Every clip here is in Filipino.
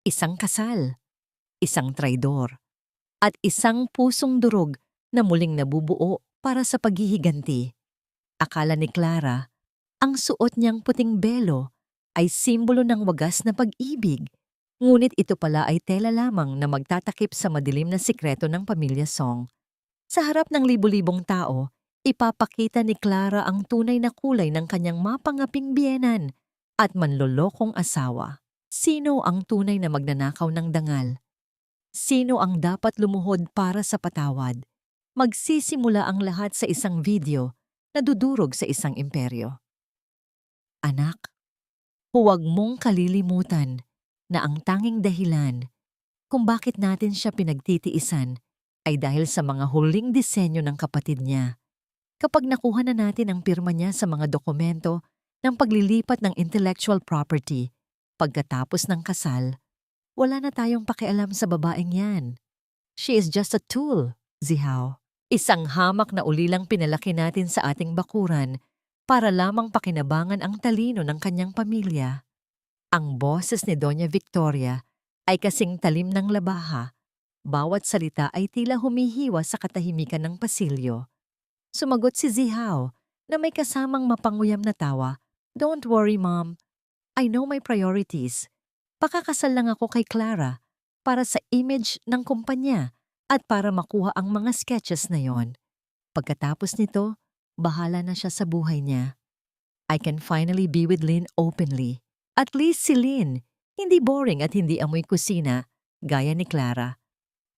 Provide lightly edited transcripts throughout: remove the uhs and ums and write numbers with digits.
Isang kasal, isang traidor, at isang pusong durog na muling nabubuo para sa paghihiganti. Akala ni Clara, ang suot niyang puting belo ay simbolo ng wagas na pag-ibig. Ngunit ito pala ay tela lamang na magtatakip sa madilim na sikreto ng pamilya Song. Sa harap ng libu-libong tao, ipapakita ni Clara ang tunay na kulay ng kanyang mapangaping biyenan at manlolokong asawa. Sino ang tunay na magnanakaw ng dangal? Sino ang dapat lumuhod para sa patawad? Magsisimula ang lahat sa isang video na dudurog sa isang imperyo. Anak, huwag mong kalilimutan na ang tanging dahilan kung bakit natin siya pinagtitiisan ay dahil sa mga huling disenyo ng kapatid niya. Kapag nakuha na natin ang pirma niya sa mga dokumento ng paglilipat ng intellectual property, pagkatapos ng kasal, wala na tayong pakialam sa babaeng yan. She is just a tool, Zihao. Isang hamak na ulilang pinalaki natin sa ating bakuran para lamang pakinabangan ang talino ng kanyang pamilya. Ang boses ni Doña Victoria ay kasing talim ng labaha. Bawat salita ay tila humihiwa sa katahimikan ng pasilyo. Sumagot si Zihao na may kasamang mapanguyam na tawa. Don't worry, Mom. I know my priorities. Pakakasal lang ako kay Clara para sa image ng kumpanya at para makuha ang mga sketches na yon. Pagkatapos nito, bahala na siya sa buhay niya. I can finally be with Lynn openly. At least si Lynn, hindi boring at hindi amoy kusina, gaya ni Clara.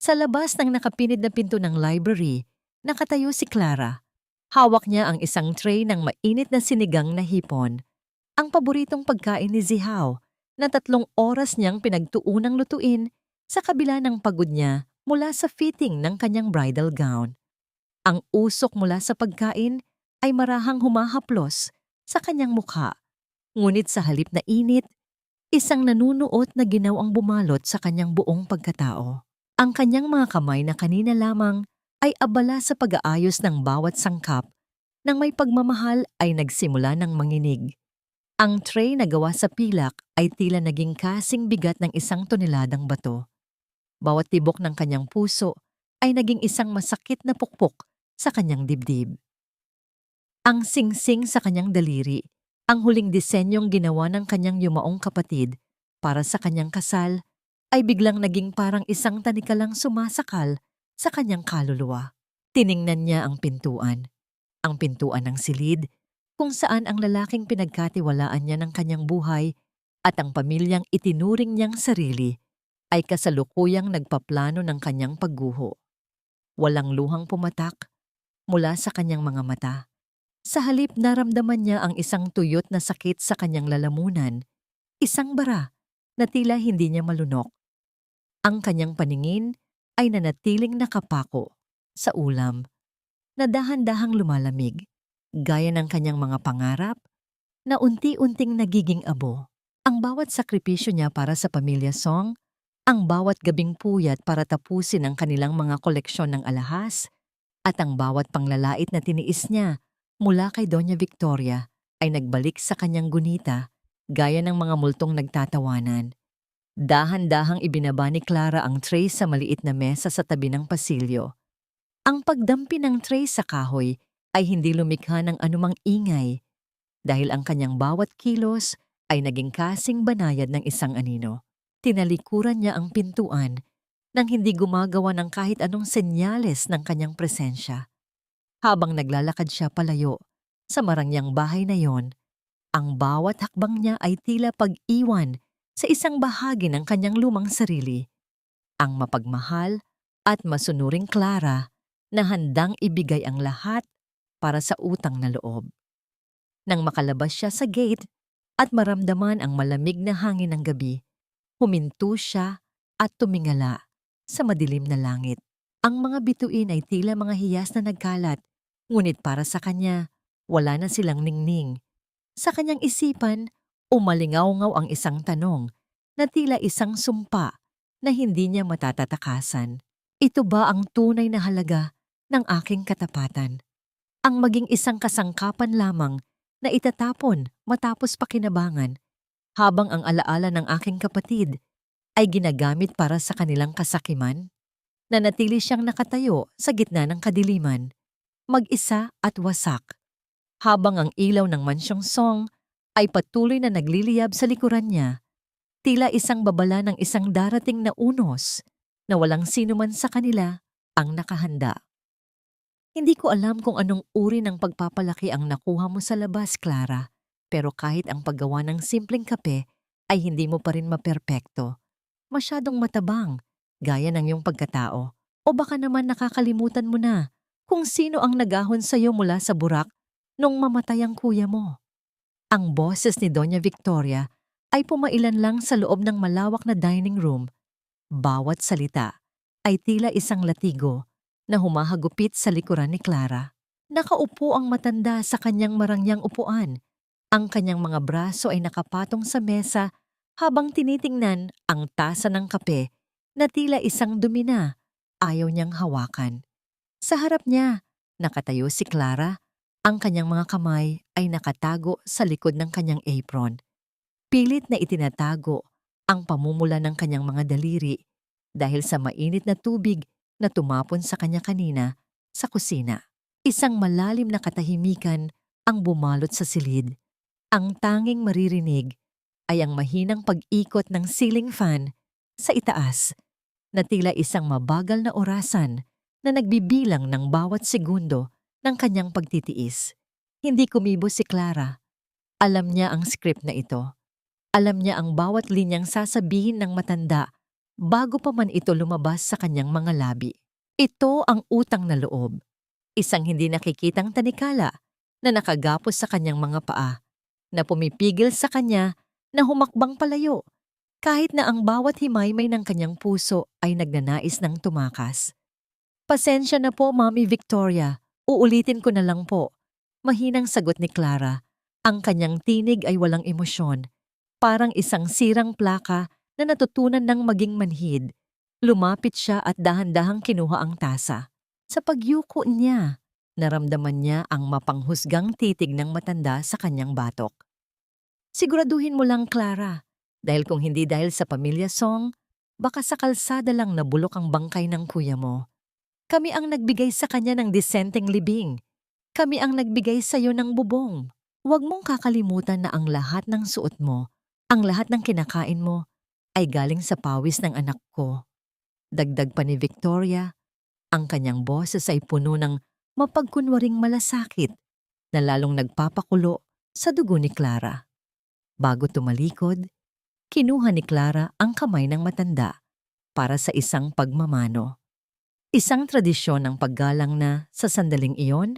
Sa labas ng nakapinid na pinto ng library, nakatayo si Clara. Hawak niya ang isang tray ng mainit na sinigang na hipon. Ang paboritong pagkain ni Zihao na 3 oras niyang pinagtuunang lutuin sa kabila ng pagod niya mula sa fitting ng kanyang bridal gown. Ang usok mula sa pagkain ay marahang humahaplos sa kanyang mukha. Ngunit sa halip na init, isang nanunuot na ginaw ang bumalot sa kanyang buong pagkatao. Ang kanyang mga kamay na kanina lamang ay abala sa pag-aayos ng bawat sangkap nang may pagmamahal ay nagsimula ng manginig. Ang tray na gawa sa pilak ay tila naging kasing bigat ng 1 toneladang bato. Bawat tibok ng kanyang puso ay naging isang masakit na pukpok sa kanyang dibdib. Ang singsing sa kanyang daliri, ang huling disenyong ginawa ng kanyang yumaong kapatid para sa kanyang kasal, ay biglang naging parang isang tanikalang sumasakal sa kanyang kaluluwa. Tiningnan niya ang pintuan ng silid, kung saan ang lalaking pinagkatiwalaan niya ng kanyang buhay at ang pamilyang itinuring niyang sarili ay kasalukuyang nagpaplano ng kanyang pagguho. Walang luhang pumatak mula sa kanyang mga mata. Sa halip naramdaman niya ang isang tuyot na sakit sa kanyang lalamunan, isang bara na tila hindi niya malunok. Ang kanyang paningin ay nanatiling nakapako sa ulam na dahan-dahang lumalamig, gaya ng kanyang mga pangarap na unti-unting nagiging abo. Ang bawat sakripisyo niya para sa pamilya Song, ang bawat gabing puyat para tapusin ang kanilang mga koleksyon ng alahas, at ang bawat panglalait na tiniis niya mula kay Doña Victoria ay nagbalik sa kanyang gunita gaya ng mga multong nagtatawanan. Dahan-dahang ibinaba ni Clara ang tray sa maliit na mesa sa tabi ng pasilyo. Ang pagdampi ng tray sa kahoy ay hindi lumikha ng anumang ingay dahil ang kanyang bawat kilos ay naging kasing banayad ng isang anino. Tinalikuran niya ang pintuan nang hindi gumagawa ng kahit anong senyales ng kanyang presensya. Habang naglalakad siya palayo sa marangyang bahay na yon, ang bawat hakbang niya ay tila pag-iwan sa isang bahagi ng kanyang lumang sarili. Ang mapagmahal at masunuring Clara na handang ibigay ang lahat para sa utang na loob. Nang makalabas siya sa gate at maramdaman ang malamig na hangin ng gabi, huminto siya at tumingala sa madilim na langit. Ang mga bituin ay tila mga hiyas na nagkalat, ngunit para sa kanya, wala na silang ningning. Sa kanyang isipan, umalingaw-ngaw ang isang tanong na tila isang sumpa na hindi niya matatatakasan. Ito ba ang tunay na halaga ng aking katapatan? Ang maging isang kasangkapan lamang na itatapon matapos pakinabangan, habang ang alaala ng aking kapatid ay ginagamit para sa kanilang kasakiman? Nanatili siyang nakatayo sa gitna ng kadiliman, mag-isa at wasak, habang ang ilaw ng mansyong Song ay patuloy na nagliliyab sa likuran niya, tila isang babala ng isang darating na unos na walang sino man sa kanila ang nakahanda. Hindi ko alam kung anong uri ng pagpapalaki ang nakuha mo sa labas, Clara, pero kahit ang paggawa ng simpleng kape ay hindi mo pa rin maperpekto. Masyadong matabang, gaya ng iyong pagkatao. O baka naman nakakalimutan mo na kung sino ang nagahon sa iyo mula sa burak nung mamatay ang kuya mo. Ang boses ni Doña Victoria ay pumailan lang sa loob ng malawak na dining room. Bawat salita ay tila isang latigo na humahagupit sa likuran ni Clara. Nakaupo ang matanda sa kanyang marangyang upuan. Ang kanyang mga braso ay nakapatong sa mesa habang tinitingnan ang tasa ng kape na tila isang dumi na ayaw niyang hawakan. Sa harap niya, nakatayo si Clara. Ang kanyang mga kamay ay nakatago sa likod ng kanyang apron. Pilit na itinatago ang pamumula ng kanyang mga daliri dahil sa mainit na tubig na tumapon sa kanya kanina sa kusina. Isang malalim na katahimikan ang bumalot sa silid. Ang tanging maririnig ay ang mahinang pag-ikot ng ceiling fan sa itaas na tila isang mabagal na orasan na nagbibilang ng bawat segundo ng kanyang pagtitiis. Hindi kumibo si Clara. Alam niya ang script na ito. Alam niya ang bawat linyang sasabihin ng matanda bago pa man ito lumabas sa kanyang mga labi. Ito ang utang na loob. Isang hindi nakikitang tanikala na nakagapos sa kanyang mga paa, na pumipigil sa kanya na humakbang palayo, kahit na ang bawat himaymay ng kanyang puso ay nagnanais ng tumakas. Pasensya na po, Mami Victoria. Uulitin ko na lang po. Mahinang sagot ni Clara. Ang kanyang tinig ay walang emosyon. Parang isang sirang plaka na natutunan ng maging manhid. Lumapit siya at dahan-dahang kinuha ang tasa. Sa pagyuko niya, naramdaman niya ang mapanghusgang titig ng matanda sa kanyang batok. Siguraduhin mo lang, Clara, dahil kung hindi dahil sa Pamilya Song, baka sa kalsada lang nabulok ang bangkay ng kuya mo. Kami ang nagbigay sa kanya ng disenteng libing. Kami ang nagbigay sa iyo ng bubong. Huwag mong kakalimutan na ang lahat ng suot mo, ang lahat ng kinakain mo, ay galing sa pawis ng anak ko. Dagdag pa ni Victoria, ang kanyang boses ay puno ng mapagkunwaring malasakit na lalong nagpapakulo sa dugo ni Clara. Bago tumalikod, kinuha ni Clara ang kamay ng matanda para sa isang pagmamano. Isang tradisyon ng paggalang na sa sandaling iyon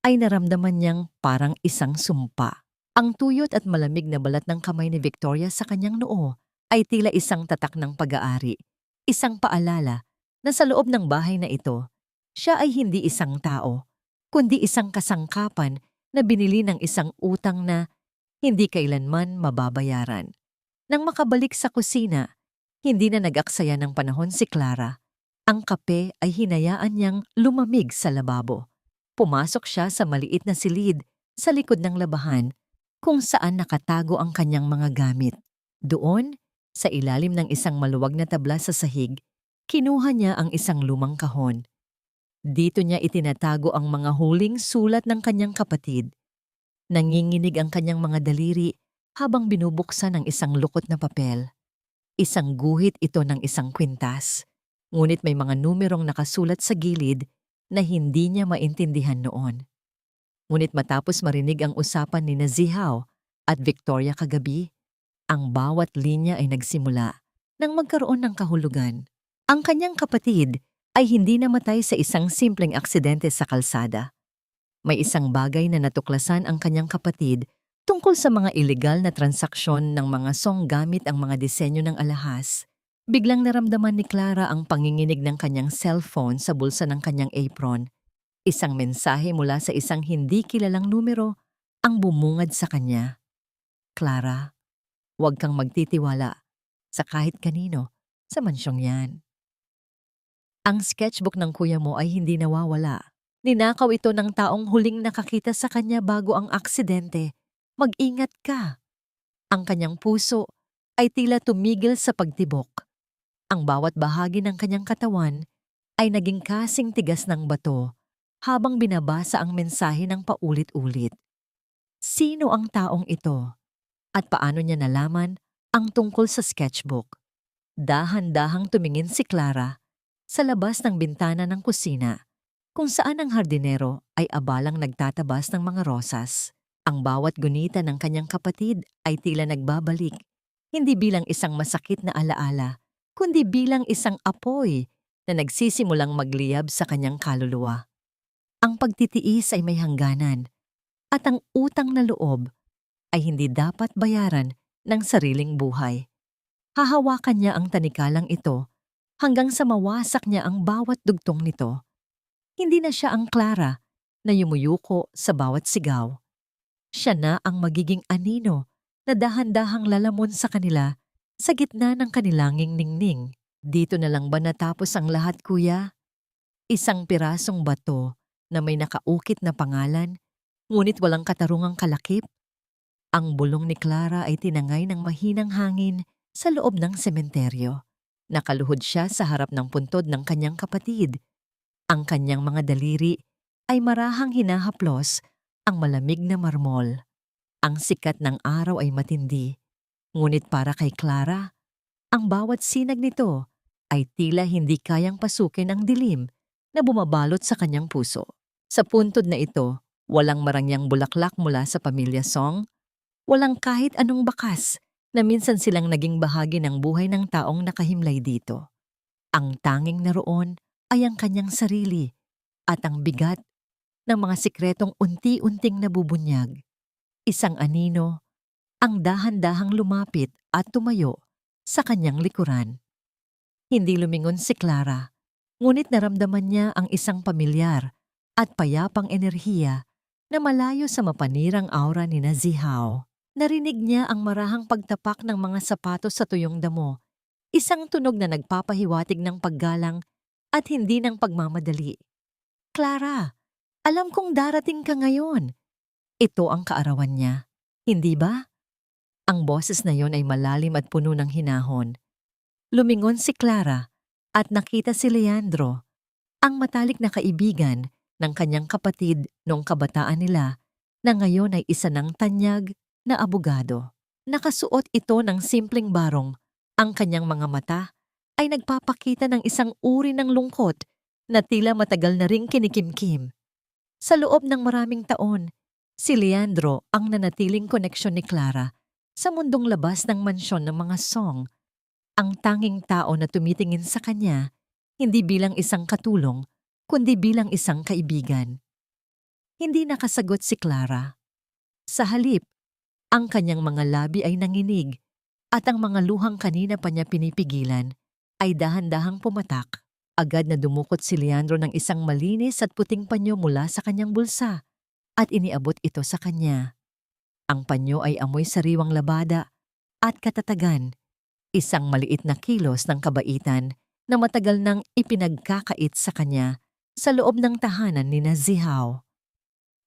ay naramdaman niyang parang isang sumpa. Ang tuyot at malamig na balat ng kamay ni Victoria sa kanyang noo ay tila isang tatak ng pag-aari, isang paalala na sa loob ng bahay na ito, siya ay hindi isang tao, kundi isang kasangkapan na binili ng isang utang na hindi kailanman mababayaran. Nang makabalik sa kusina, hindi na nag-aksaya ng panahon si Clara. Ang kape ay hinayaan niyang lumamig sa lababo. Pumasok siya sa maliit na silid sa likod ng labahan kung saan nakatago ang kanyang mga gamit. Doon, sa ilalim ng isang maluwag na tabla sa sahig, kinuha niya ang isang lumang kahon. Dito niya itinatago ang mga huling sulat ng kanyang kapatid. Nanginginig ang kanyang mga daliri habang binubuksan ang isang lukot na papel. Isang guhit ito ng isang kwintas. Ngunit may mga numerong nakasulat sa gilid na hindi niya maintindihan noon. Ngunit matapos marinig ang usapan ni Zihao at Victoria kagabi, ang bawat linya ay nagsimula nang magkaroon ng kahulugan. Ang kanyang kapatid ay hindi namatay sa isang simpleng aksidente sa kalsada. May isang bagay na natuklasan ang kanyang kapatid tungkol sa mga ilegal na transaksyon ng mga Song gamit ang mga disenyo ng alahas. Biglang naramdaman ni Clara ang panginginig ng kanyang cellphone sa bulsa ng kanyang apron. Isang mensahe mula sa isang hindi kilalang numero ang bumungad sa kanya. Clara, huwag kang magtitiwala sa kahit kanino sa mansyong yan. Ang sketchbook ng kuya mo ay hindi nawawala. Ninakaw ito ng taong huling nakakita sa kanya bago ang aksidente. Mag-ingat ka. Ang kanyang puso ay tila tumigil sa pagtibok. Ang bawat bahagi ng kanyang katawan ay naging kasing tigas ng bato habang binabasa ang mensahe ng paulit-ulit. Sino ang taong ito? At paano niya nalaman ang tungkol sa sketchbook? Dahan-dahang tumingin si Clara sa labas ng bintana ng kusina, kung saan ang hardinero ay abalang nagtatabas ng mga rosas. Ang bawat gunita ng kanyang kapatid ay tila nagbabalik, hindi bilang isang masakit na alaala, kundi bilang isang apoy na nagsisimulang magliyab sa kanyang kaluluwa. Ang pagtitiis ay may hangganan, at ang utang na loob ay hindi dapat bayaran ng sariling buhay. Hahawakan niya ang tanikalang ito hanggang sa mawasak niya ang bawat dugtong nito. Hindi na siya ang Clara na yumuyuko sa bawat sigaw. Siya na ang magiging anino na dahan-dahang lalamon sa kanila sa gitna ng kanilanging ningning. Dito na lang ba natapos ang lahat, kuya? Isang pirasong bato na may nakaukit na pangalan, ngunit walang katarungang kalakip. Ang bulong ni Clara ay tinangay ng mahinang hangin sa loob ng sementeryo. Nakaluhod siya sa harap ng puntod ng kanyang kapatid. Ang kanyang mga daliri ay marahang hinahaplos ang malamig na marmol. Ang sikat ng araw ay matindi, ngunit para kay Clara, ang bawat sinag nito ay tila hindi kayang pasukin ang dilim na bumabalot sa kanyang puso. Sa puntod na ito, walang marangyang bulaklak mula sa pamilya Song, walang kahit anong bakas na minsan silang naging bahagi ng buhay ng taong nakahimlay dito. Ang tanging naroon ay ang kanyang sarili at ang bigat ng mga sikretong unti-unting nabubunyag. Isang anino ang dahan-dahang lumapit at tumayo sa kanyang likuran. Hindi lumingon si Clara, ngunit naramdaman niya ang isang pamilyar at payapang enerhiya na malayo sa mapanirang aura ni Zihao. Narinig niya ang marahang pagtapak ng mga sapatos sa tuyong damo, isang tunog na nagpapahiwatig ng paggalang at hindi ng pagmamadali. Clara, alam kong darating ka ngayon. Ito ang kaarawan niya, hindi ba? Ang boses na yon ay malalim at puno ng hinahon. Lumingon si Clara at nakita si Leandro, ang matalik na kaibigan ng kanyang kapatid noong kabataan nila, na ngayon ay isa ng tanyag na abogado. Nakasuot ito ng simpleng barong. Ang kanyang mga mata ay nagpapakita ng isang uri ng lungkot na tila matagal na ring kinikimkim. Sa loob ng maraming taon, si Leandro ang nanatiling koneksyon ni Clara sa mundong labas ng mansyon ng mga Song. Ang tanging tao na tumitingin sa kanya, hindi bilang isang katulong, kundi bilang isang kaibigan. Hindi nakasagot si Clara. Sa halip, ang kanyang mga labi ay nanginig at ang mga luhang kanina pa niya pinipigilan ay dahan-dahang pumatak. Agad na dumukot si Leandro ng isang malinis at puting panyo mula sa kanyang bulsa at iniabot ito sa kanya. Ang panyo ay amoy sariwang labada at katatagan, isang maliit na kilos ng kabaitan na matagal nang ipinagkakait sa kanya sa loob ng tahanan ni Zihao.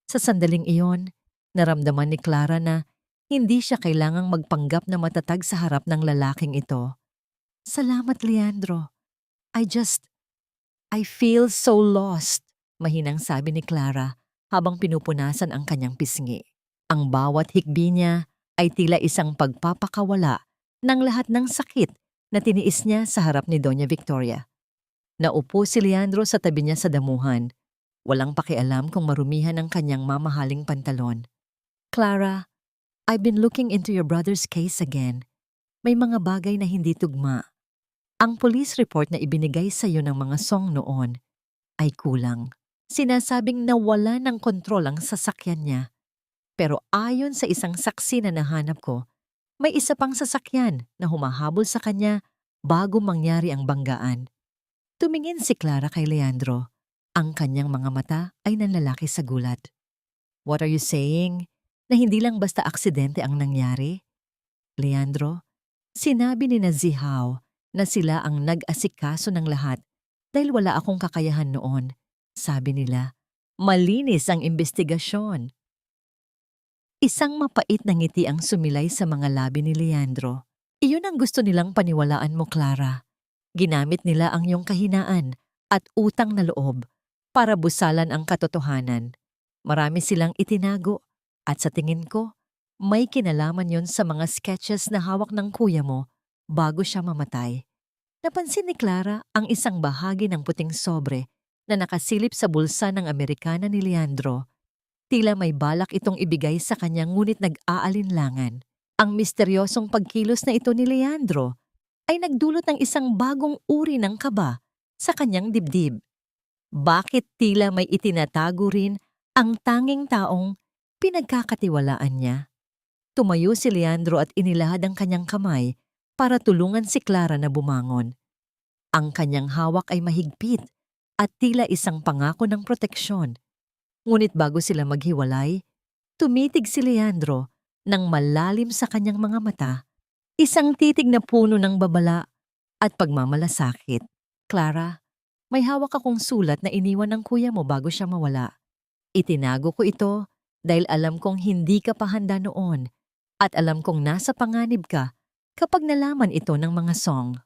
Sa sandaling iyon, naramdaman ni Clara na hindi siya kailangang magpanggap na matatag sa harap ng lalaking ito. Salamat, Leandro. I feel so lost, mahinang sabi ni Clara habang pinupunasan ang kanyang pisngi. Ang bawat hikbi niya ay tila isang pagpapakawala ng lahat ng sakit na tiniis niya sa harap ni Doña Victoria. Naupo si Leandro sa tabi niya sa damuhan, walang pakialam kung marumihan ang kanyang mamahaling pantalon. Clara, I've been looking into your brother's case again. May mga bagay na hindi tugma. Ang police report na ibinigay sa iyo ng mga Song noon ay kulang. Sinasabing nawala ng kontrol ang sasakyan niya. Pero ayon sa isang saksi na nahanap ko, may isa pang sasakyan na humahabol sa kanya bago mangyari ang banggaan. Tumingin si Clara kay Leandro. Ang kanyang mga mata ay nanlalaki sa gulat. What are you saying? Na hindi lang basta aksidente ang nangyari? Leandro, sinabi ni Zihao na sila ang nag-asikaso ng lahat dahil wala akong kakayahan noon. Sabi nila, malinis ang imbestigasyon. Isang mapait na ngiti ang sumilay sa mga labi ni Leandro. Iyon ang gusto nilang paniwalaan mo, Clara. Ginamit nila ang iyong kahinaan at utang na loob para busalan ang katotohanan. Marami silang itinago at sa tingin ko, may kinalaman yon sa mga sketches na hawak ng kuya mo bago siya mamatay. Napansin ni Clara ang isang bahagi ng puting sobre na nakasilip sa bulsa ng Amerikana ni Leandro. Tila may balak itong ibigay sa kanya ngunit nag-aalinlangan. Ang misteryosong pagkilos na ito ni Leandro ay nagdulot ng isang bagong uri ng kaba sa kanyang dibdib. Bakit tila may itinatago rin ang tanging taong pinagkakatiwalaan niya? Tumayo si Leandro at inilahad ang kanyang kamay para tulungan si Clara na bumangon. Ang kanyang hawak ay mahigpit at tila isang pangako ng proteksyon. Ngunit bago sila maghiwalay, tumitig si Leandro ng malalim sa kanyang mga mata, isang titig na puno ng babala at pagmamalasakit. Clara, may hawak akong sulat na iniwan ng kuya mo bago siya mawala. Itinago ko ito dahil alam kong hindi ka pa handa noon at alam kong nasa panganib ka kapag nalaman ito ng mga song.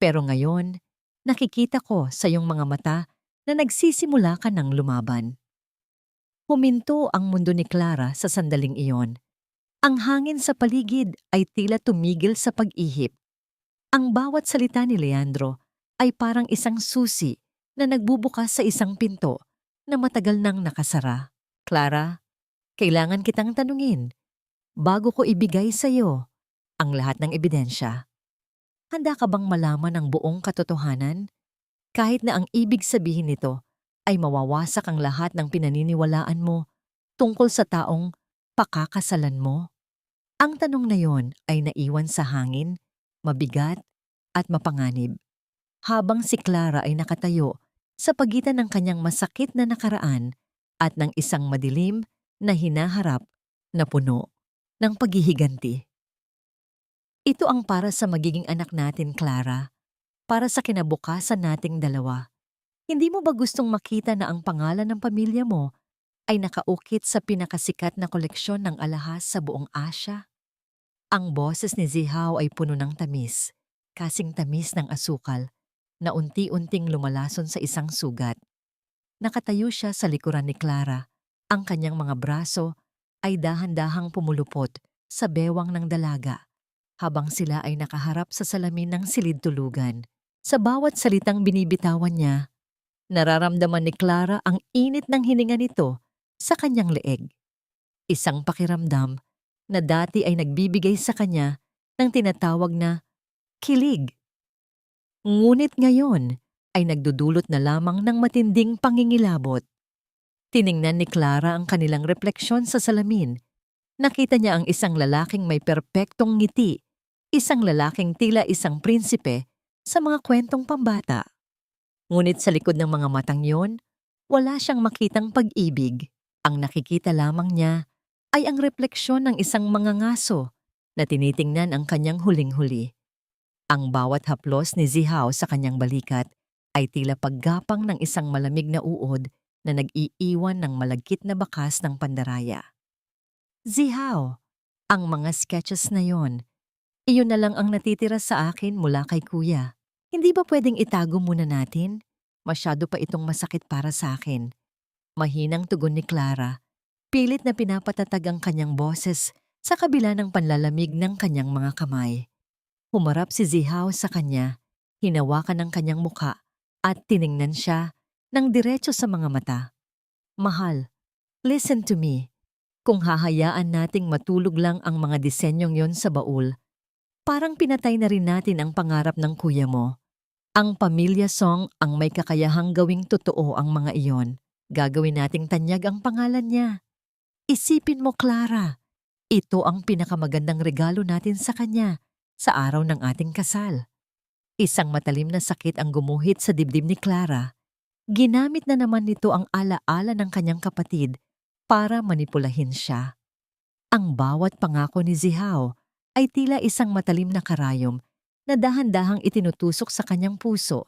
Pero ngayon, nakikita ko sa iyong mga mata na nagsisimula ka ng lumaban. Huminto ang mundo ni Clara sa sandaling iyon. Ang hangin sa paligid ay tila tumigil sa pag-ihip. Ang bawat salita ni Leandro ay parang isang susi na nagbubukas sa isang pinto na matagal nang nakasara. Clara, kailangan kitang tanungin bago ko ibigay sa iyo ang lahat ng ebidensya. Handa ka bang malaman ang buong katotohanan? Kahit na ang ibig sabihin nito ay mawawasak ang lahat ng pinaniniwalaan mo tungkol sa taong pakakasalan mo? Ang tanong na yon ay naiwan sa hangin, mabigat at mapanganib. Habang si Clara ay nakatayo sa pagitan ng kanyang masakit na nakaraan at ng isang madilim na hinaharap na puno ng paghihiganti. Ito ang para sa magiging anak natin, Clara. Para sa kinabukasan nating dalawa. Hindi mo ba gustong makita na ang pangalan ng pamilya mo ay nakaukit sa pinakasikat na koleksyon ng alahas sa buong Asya? Ang boses ni Zihao ay puno ng tamis, kasing tamis ng asukal, na unti-unting lumalason sa isang sugat. Nakatayo siya sa likuran ni Clara. Ang kanyang mga braso ay dahan-dahang pumulupot sa bewang ng dalaga, habang sila ay nakaharap sa salamin ng silid-tulugan. Sa bawat salitang binibitawan niya, nararamdaman ni Clara ang init ng hininga nito sa kanyang leeg. Isang pakiramdam na dati ay nagbibigay sa kanya ng tinatawag na kilig. Ngunit ngayon ay nagdudulot na lamang ng matinding pangingilabot. Tiningnan ni Clara ang kanilang refleksyon sa salamin. Nakita niya ang isang lalaking may perpektong ngiti, isang lalaking tila isang prinsipe sa mga kwentong pambata. Ngunit sa likod ng mga matang yon, wala siyang makitang pag-ibig. Ang nakikita lamang niya ay ang refleksyon ng isang mangangaso na tinitingnan ang kanyang huling-huli. Ang bawat haplos ni Zihao sa kanyang balikat ay tila paggapang ng isang malamig na uod na nag-iiwan ng malagkit na bakas ng pandaraya. Zihao, ang mga sketches na yon, iyon na lang ang natitira sa akin mula kay kuya. Hindi ba pwedeng itago muna natin? Masyado pa itong masakit para sa akin. Mahinang tugon ni Clara. Pilit na pinapatatag ang kanyang boses sa kabila ng panlalamig ng kanyang mga kamay. Humarap si Zihao sa kanya, hinawakan ang kanyang muka at tiningnan siya ng diretso sa mga mata. Mahal, listen to me. Kung hahayaan nating matulog lang ang mga disenyong yon sa baul, parang pinatay na rin natin ang pangarap ng kuya mo. Ang pamilya song ang may kakayahang gawing totoo ang mga iyon. Gagawin nating tanyag ang pangalan niya. Isipin mo, Clara, ito ang pinakamagandang regalo natin sa kanya sa araw ng ating kasal. Isang matalim na sakit ang gumuhit sa dibdib ni Clara. Ginamit na naman nito ang alaala ng kanyang kapatid para manipulahin siya. Ang bawat pangako ni Zihao ay tila isang matalim na karayom na dahan-dahang itinutusok sa kanyang puso.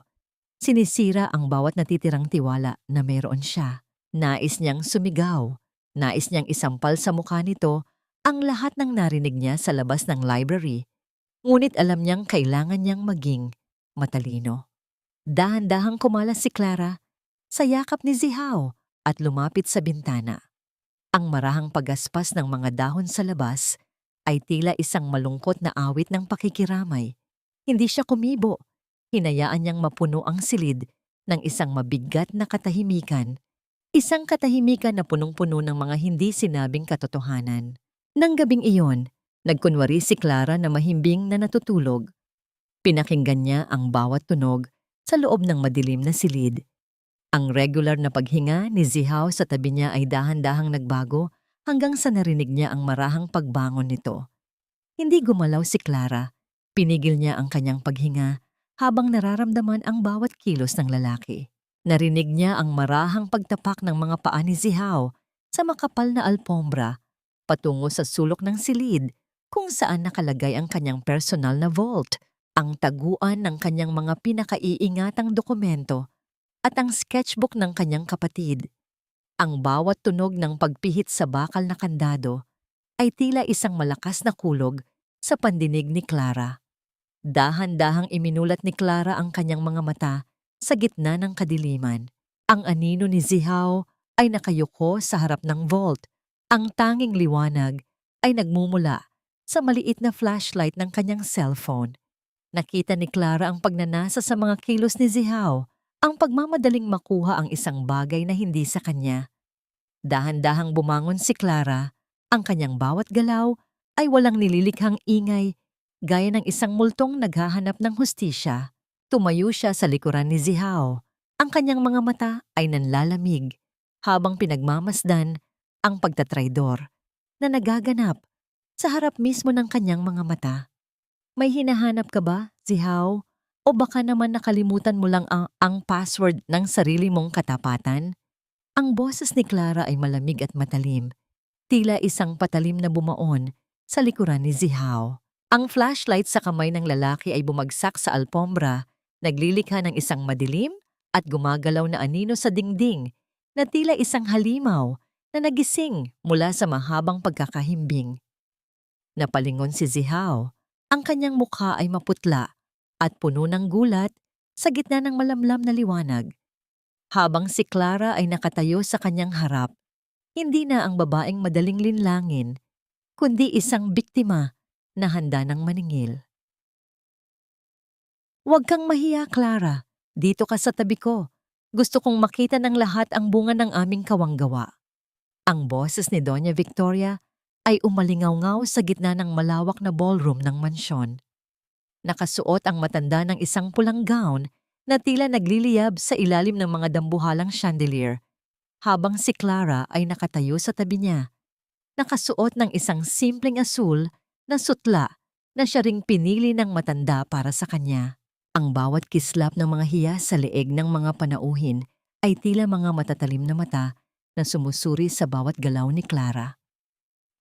Sinisira ang bawat natitirang tiwala na meron siya. Nais niyang sumigaw. Nais niyang isampal sa mukha nito ang lahat ng narinig niya sa labas ng library. Ngunit alam niyang kailangan niyang maging matalino. Dahan-dahang kumalas si Clara sa yakap ni Zihao at lumapit sa bintana. Ang marahang pagaspas ng mga dahon sa labas ay tila isang malungkot na awit ng pakikiramay. Hindi siya kumibo. Hinayaan niyang mapuno ang silid ng isang mabigat na katahimikan. Isang katahimikan na punong-puno ng mga hindi sinabing katotohanan. Nang gabing iyon, nagkunwari si Clara na mahimbing na natutulog. Pinakinggan niya ang bawat tunog sa loob ng madilim na silid. Ang regular na paghinga ni Zihao sa tabi niya ay dahan-dahang nagbago hanggang sa narinig niya ang marahang pagbangon nito. Hindi gumalaw si Clara. Pinigil niya ang kanyang paghinga habang nararamdaman ang bawat kilos ng lalaki. Narinig niya ang marahang pagtapak ng mga paa ni Zihao sa makapal na alpombra patungo sa sulok ng silid kung saan nakalagay ang kanyang personal na vault, ang taguan ng kanyang mga pinakaiingatang dokumento at ang sketchbook ng kanyang kapatid. Ang bawat tunog ng pagpihit sa bakal na kandado ay tila isang malakas na kulog sa pandinig ni Clara. Dahan-dahang iminulat ni Clara ang kanyang mga mata sa gitna ng kadiliman. Ang anino ni Zihao ay nakayuko sa harap ng vault. Ang tanging liwanag ay nagmumula sa maliit na flashlight ng kanyang cellphone. Nakita ni Clara ang pagnanasa sa mga kilos ni Zihao, ang pagmamadaling makuha ang isang bagay na hindi sa kanya. Dahan-dahang bumangon si Clara, ang kanyang bawat galaw ay walang nililikhang ingay, gaya ng isang multong naghahanap ng hustisya. Tumayo siya sa likuran ni Zihao. Ang kanyang mga mata ay nanlalamig habang pinagmamasdan ang pagtatraidor na nagaganap sa harap mismo ng kanyang mga mata. May hinahanap ka ba, Zihao? O baka naman nakalimutan mo lang ang password ng sarili mong katapatan? Ang boses ni Clara ay malamig at matalim, tila isang patalim na bumaon sa likuran ni Zihao. Ang flashlight sa kamay ng lalaki ay bumagsak sa alpombra, naglilikha ng isang madilim at gumagalaw na anino sa dingding na tila isang halimaw na nagising mula sa mahabang pagkakahimbing. Napalingon si Zihao. Ang kanyang mukha ay maputla at puno ng gulat sa gitna ng malamlam na liwanag. Habang si Clara ay nakatayo sa kanyang harap, hindi na ang babaeng madaling linlangin, kundi isang biktima na handa ng maningil. "Huwag kang mahiya, Clara. Dito ka sa tabi ko. Gusto kong makita ng lahat ang bunga ng aming kawanggawa." Ang boses ni Doña Victoria ay umalingaw-ngaw sa gitna ng malawak na ballroom ng mansyon. Nakasuot ang matanda ng isang pulang gown na tila nagliliyab sa ilalim ng mga dambuhalang chandelier, habang si Clara ay nakatayo sa tabi niya. Nakasuot ng isang simpleng asul na sutla na siya ring pinili ng matanda para sa kanya. Ang bawat kislap ng mga hiyas sa leeg ng mga panauhin ay tila mga matatalim na mata na sumusuri sa bawat galaw ni Clara.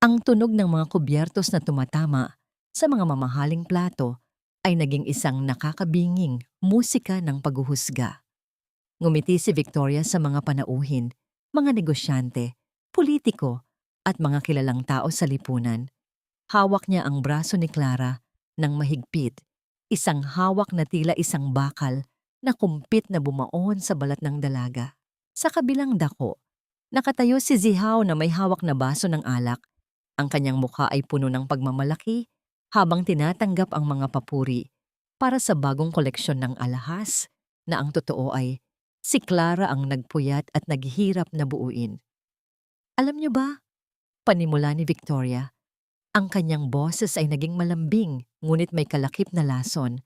Ang tunog ng mga kubyertos na tumatama sa mga mamahaling plato ay naging isang nakakabinging musika ng paghuhusga. Ngumiti si Victoria sa mga panauhin, mga negosyante, politiko, at mga kilalang tao sa lipunan. Hawak niya ang braso ni Clara ng mahigpit, isang hawak na tila isang bakal na kumpit na bumaon sa balat ng dalaga. Sa kabilang dako, nakatayo si Zihao na may hawak na baso ng alak. Ang kanyang mukha ay puno ng pagmamalaki habang tinatanggap ang mga papuri para sa bagong koleksyon ng alahas na ang totoo ay si Clara ang nagpuyat at naghihirap na buuin. "Alam niyo ba?" Panimula ni Victoria. Ang kanyang boses ay naging malambing ngunit may kalakip na lason.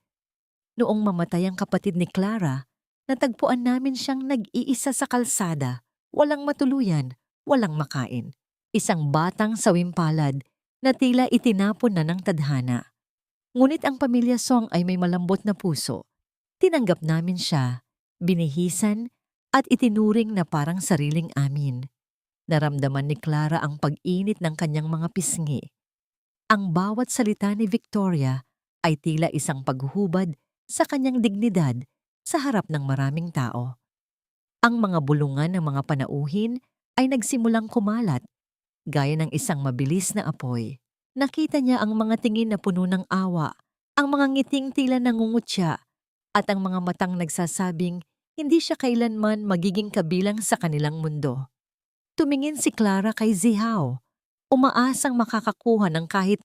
"Noong mamatay ang kapatid ni Clara, natagpuan namin siyang nag-iisa sa kalsada, walang matuluyan, walang makain. Isang batang sawimpalad na tila itinapon na ng tadhana. Ngunit ang pamilya Song ay may malambot na puso. Tinanggap namin siya, binihisan at itinuring na parang sariling amin." Naramdaman ni Clara ang pag-init ng kanyang mga pisngi. Ang bawat salita ni Victoria ay tila isang paghuhubad sa kanyang dignidad sa harap ng maraming tao. Ang mga bulungan ng mga panauhin ay nagsimulang kumalat, gaya ng isang mabilis na apoy. Nakita niya ang mga tingin na puno ng awa Ang mga ngiting tila nangungutya at ang mga matang nagsasabing hindi siya kailanman magiging kabilang sa kanilang mundo. Tumingin si Clara kay Zihaw, umaasang makakakuha ng kahit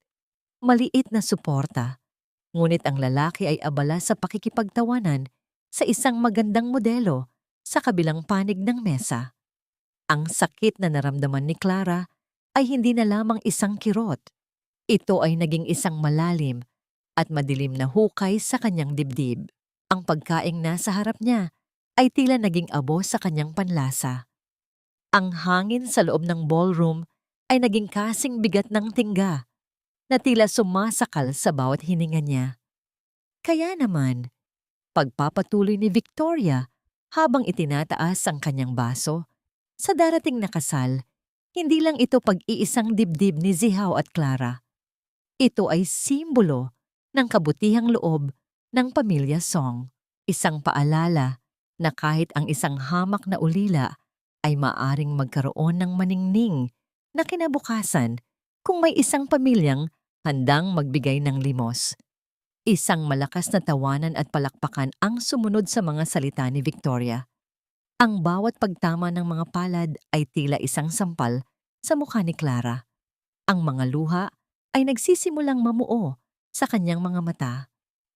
maliit na suporta. Ngunit ang lalaki ay abala sa pakikipagtawanan sa isang magandang modelo sa kabilang panig ng mesa. Ang sakit na naramdaman ni Clara ay hindi na lamang isang kirot. Ito ay naging isang malalim at madilim na hukay sa kanyang dibdib. Ang pagkaing nasa harap niya ay tila naging abo sa kanyang panlasa. Ang hangin sa loob ng ballroom ay naging kasing bigat ng tingga na tila sumasakal sa bawat hininga niya. Kaya naman, pagpapatuloy ni Victoria habang itinataas ang kanyang baso, sa darating na kasal, hindi lang ito pag-iisang dibdib ni Zihaw at Clara. Ito ay simbolo ng kabutihang loob ng pamilya Song. Isang paalala na kahit ang isang hamak na ulila ay maaring magkaroon ng maningning na kinabukasan kung may isang pamilyang handang magbigay ng limos. Isang malakas na tawanan at palakpakan ang sumunod sa mga salita ni Victoria. Ang bawat pagtama ng mga palad ay tila isang sampal sa mukha ni Clara. Ang mga luha ay nagsisimulang mamuo sa kanyang mga mata,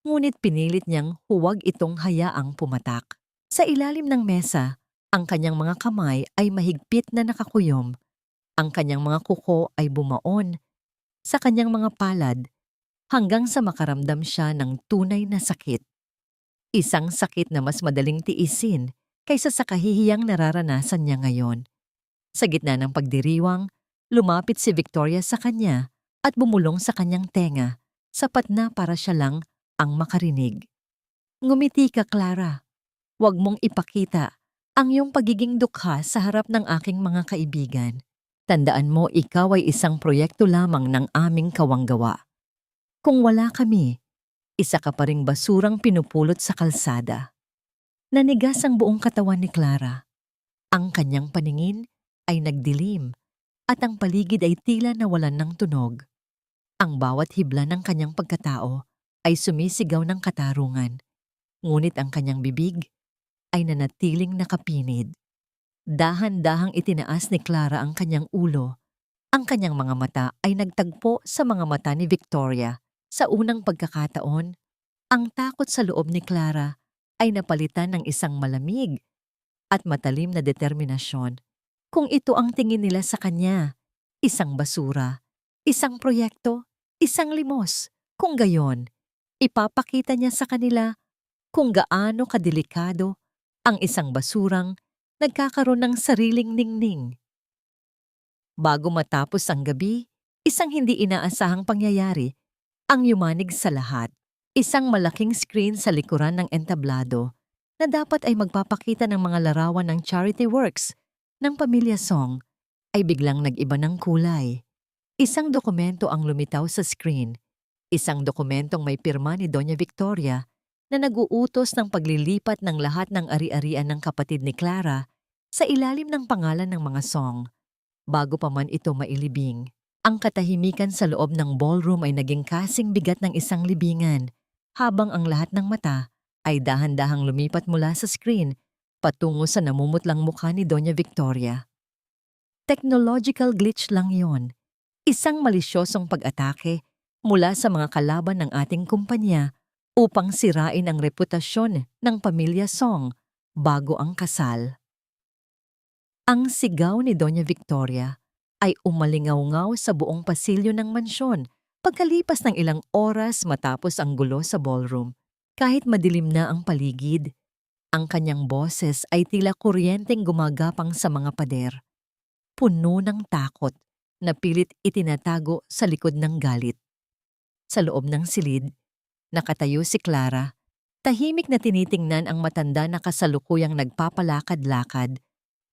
ngunit pinilit niyang huwag itong hayaang pumatak. Sa ilalim ng mesa, ang kanyang mga kamay ay mahigpit na nakakuyom. Ang kanyang mga kuko ay bumaon sa kanyang mga palad hanggang sa makaramdam siya ng tunay na sakit. Isang sakit na mas madaling tiisin kaysa sa kahihiyang nararanasan niya ngayon. Sa gitna ng pagdiriwang, lumapit si Victoria sa kanya at bumulong sa kanyang tenga, sapat na para siya lang ang makarinig. Ngumiti ka, Clara. Huwag mong ipakita ang iyong pagiging dukha sa harap ng aking mga kaibigan. Tandaan mo, ikaw ay isang proyekto lamang ng aming kawanggawa. Kung wala kami, isa ka pa ring basurang pinupulot sa kalsada. Nanigas ang buong katawan ni Clara. Ang kanyang paningin ay nagdilim at ang paligid ay tila nawalan ng tunog. Ang bawat hibla ng kanyang pagkatao ay sumisigaw ng katarungan, ngunit ang kanyang bibig ay nanatiling nakapinid. Dahan-dahang itinaas ni Clara ang kanyang ulo. Ang kanyang mga mata ay nagtagpo sa mga mata ni Victoria. Sa unang pagkakataon, ang takot sa loob ni Clara ay napalitan ng isang malamig at matalim na determinasyon. Kung ito ang tingin nila sa kanya, isang basura, isang proyekto, isang limos. Kung gayon, ipapakita niya sa kanila kung gaano kadelikado ang isang basurang nagkakaroon ng sariling ningning. Bago matapos ang gabi, isang hindi inaasahang pangyayari ang yumanig sa lahat. Isang malaking screen sa likuran ng entablado na dapat ay magpapakita ng mga larawan ng charity works ng Pamilya Song ay biglang nag-iba ng kulay. Isang dokumento ang lumitaw sa screen. Isang dokumentong may pirma ni Doña Victoria na nag-uutos ng paglilipat ng lahat ng ari-arian ng kapatid ni Clara sa ilalim ng pangalan ng mga Song. Bago pa man ito mailibing, ang katahimikan sa loob ng ballroom ay naging kasing bigat ng isang libingan, habang ang lahat ng mata ay dahan-dahang lumipat mula sa screen patungo sa namumutlang mukha ni Doña Victoria. Technological glitch lang yon. Isang malisyosong pag-atake mula sa mga kalaban ng ating kumpanya upang sirain ang reputasyon ng Pamilya Song bago ang kasal. Ang sigaw ni Doña Victoria ay umalingaw-ngaw sa buong pasilyo ng mansyon pagkalipas ng ilang oras matapos ang gulo sa ballroom. Kahit madilim na ang paligid, ang kanyang boses ay tila kuryenteng gumagapang sa mga pader. Puno ng takot na pilit itinatago sa likod ng galit. Sa loob ng silid, nakatayo si Clara, tahimik na tinitingnan ang matanda na kasalukuyang nagpapalakad-lakad.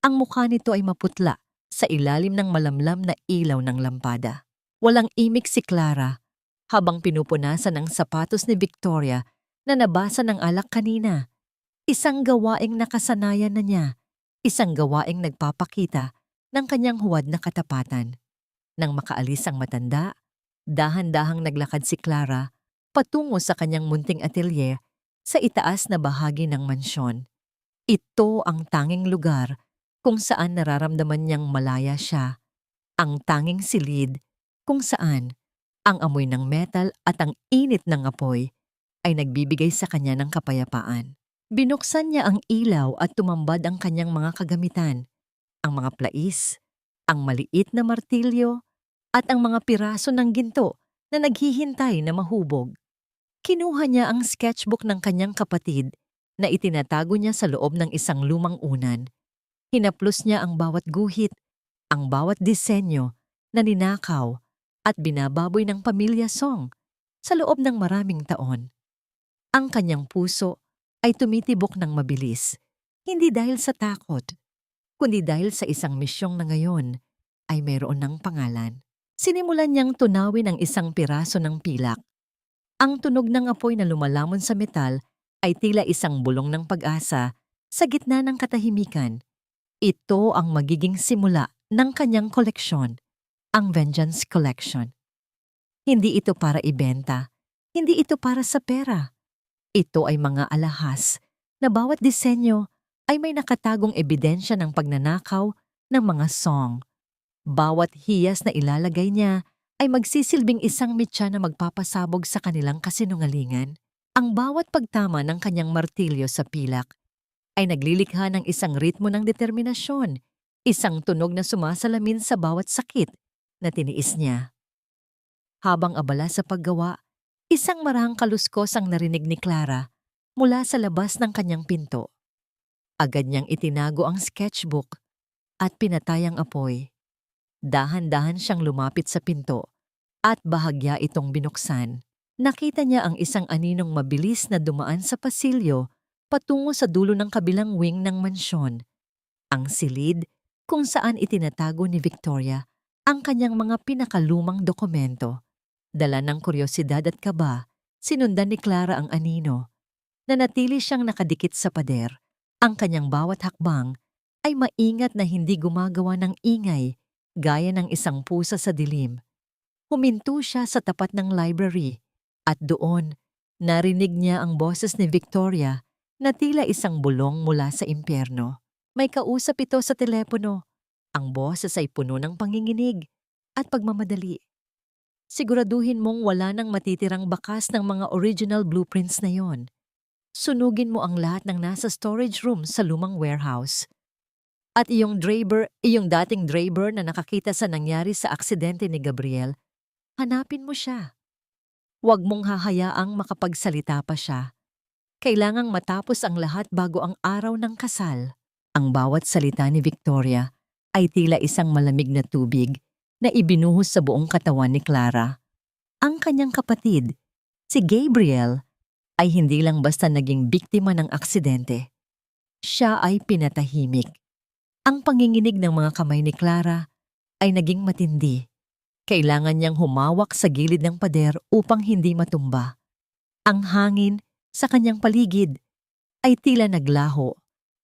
Ang mukha nito ay maputla sa ilalim ng malamlam na ilaw ng lampada. Walang imik si Clara habang pinupunasan ang sapatos ni Victoria na nabasa ng alak kanina. Isang gawaing nakasanayan na niya, isang gawaing nagpapakita ng kanyang huwad na katapatan. Nang makaalis ang matanda, dahan-dahang naglakad si Clara patungo sa kanyang munting atelier sa itaas na bahagi ng mansyon. Ito ang tanging lugar kung saan nararamdaman niyang malaya siya, ang tanging silid kung saan ang amoy ng metal at ang init ng apoy ay nagbibigay sa kanya ng kapayapaan. Binuksan niya ang ilaw at tumambad ang kanyang mga kagamitan, ang mga plais, ang maliit na martilyo, at ang mga piraso ng ginto na naghihintay na mahubog. Kinuha niya ang sketchbook ng kanyang kapatid na itinatago niya sa loob ng isang lumang unan. Hinaplos niya ang bawat guhit, ang bawat disenyo na ninakaw at binababoy ng pamilya Song sa loob ng maraming taon. Ang kanyang puso ay tumitibok ng mabilis, hindi dahil sa takot, kundi dahil sa isang misyong na ngayon ay mayroon ng pangalan. Sinimulan niyang tunawin ang isang piraso ng pilak. Ang tunog ng apoy na lumalamon sa metal ay tila isang bulong ng pag-asa sa gitna ng katahimikan. Ito ang magiging simula ng kanyang koleksyon, ang Vengeance Collection. Hindi ito para ibenta, hindi ito para sa pera. Ito ay mga alahas na bawat disenyo ay may nakatagong ebidensya ng pagnanakaw ng mga Song. Bawat hiyas na ilalagay niya ay magsisilbing isang mitya na magpapasabog sa kanilang kasinungalingan. Ang bawat pagtama ng kanyang martilyo sa pilak ay naglilikha ng isang ritmo ng determinasyon, isang tunog na sumasalamin sa bawat sakit na tiniis niya. Habang abala sa paggawa, isang marahang kaluskos ang narinig ni Clara mula sa labas ng kanyang pinto. Agad niyang itinago ang sketchbook at pinatay ang apoy. Dahan-dahan siyang lumapit sa pinto at bahagya itong binuksan. Nakita niya ang isang aninong mabilis na dumaan sa pasilyo patungo sa dulo ng kabilang wing ng mansyon. Ang silid kung saan itinatago ni Victoria ang kanyang mga pinakalumang dokumento. Dala ng kuryosidad at kaba, sinundan ni Clara ang anino. Nanatili siyang nakadikit sa pader. Ang kanyang bawat hakbang ay maingat na hindi gumagawa ng ingay gaya ng isang pusa sa dilim. Huminto siya sa tapat ng library at doon narinig niya ang boses ni Victoria na tila isang bulong mula sa impyerno. May kausap ito sa telepono. Ang boses ay puno ng panginginig at pagmamadali. Siguraduhin mong wala nang matitirang bakas ng mga original blueprints na yon. Sunugin mo ang lahat ng nasa storage room sa lumang warehouse. At iyong dating Draper na nakakita sa nangyari sa aksidente ni Gabriel, hanapin mo siya. Huwag mong hahayaang makapagsalita pa siya. Kailangang matapos ang lahat bago ang araw ng kasal. Ang bawat salita ni Victoria ay tila isang malamig na tubig na ibinuhos sa buong katawan ni Clara. Ang kanyang kapatid, si Gabriel, ay hindi lang basta naging biktima ng aksidente. Siya ay pinatahimik. Ang panginginig ng mga kamay ni Clara ay naging matindi. Kailangan niyang humawak sa gilid ng pader upang hindi matumba. Ang hangin sa kanyang paligid ay tila naglaho.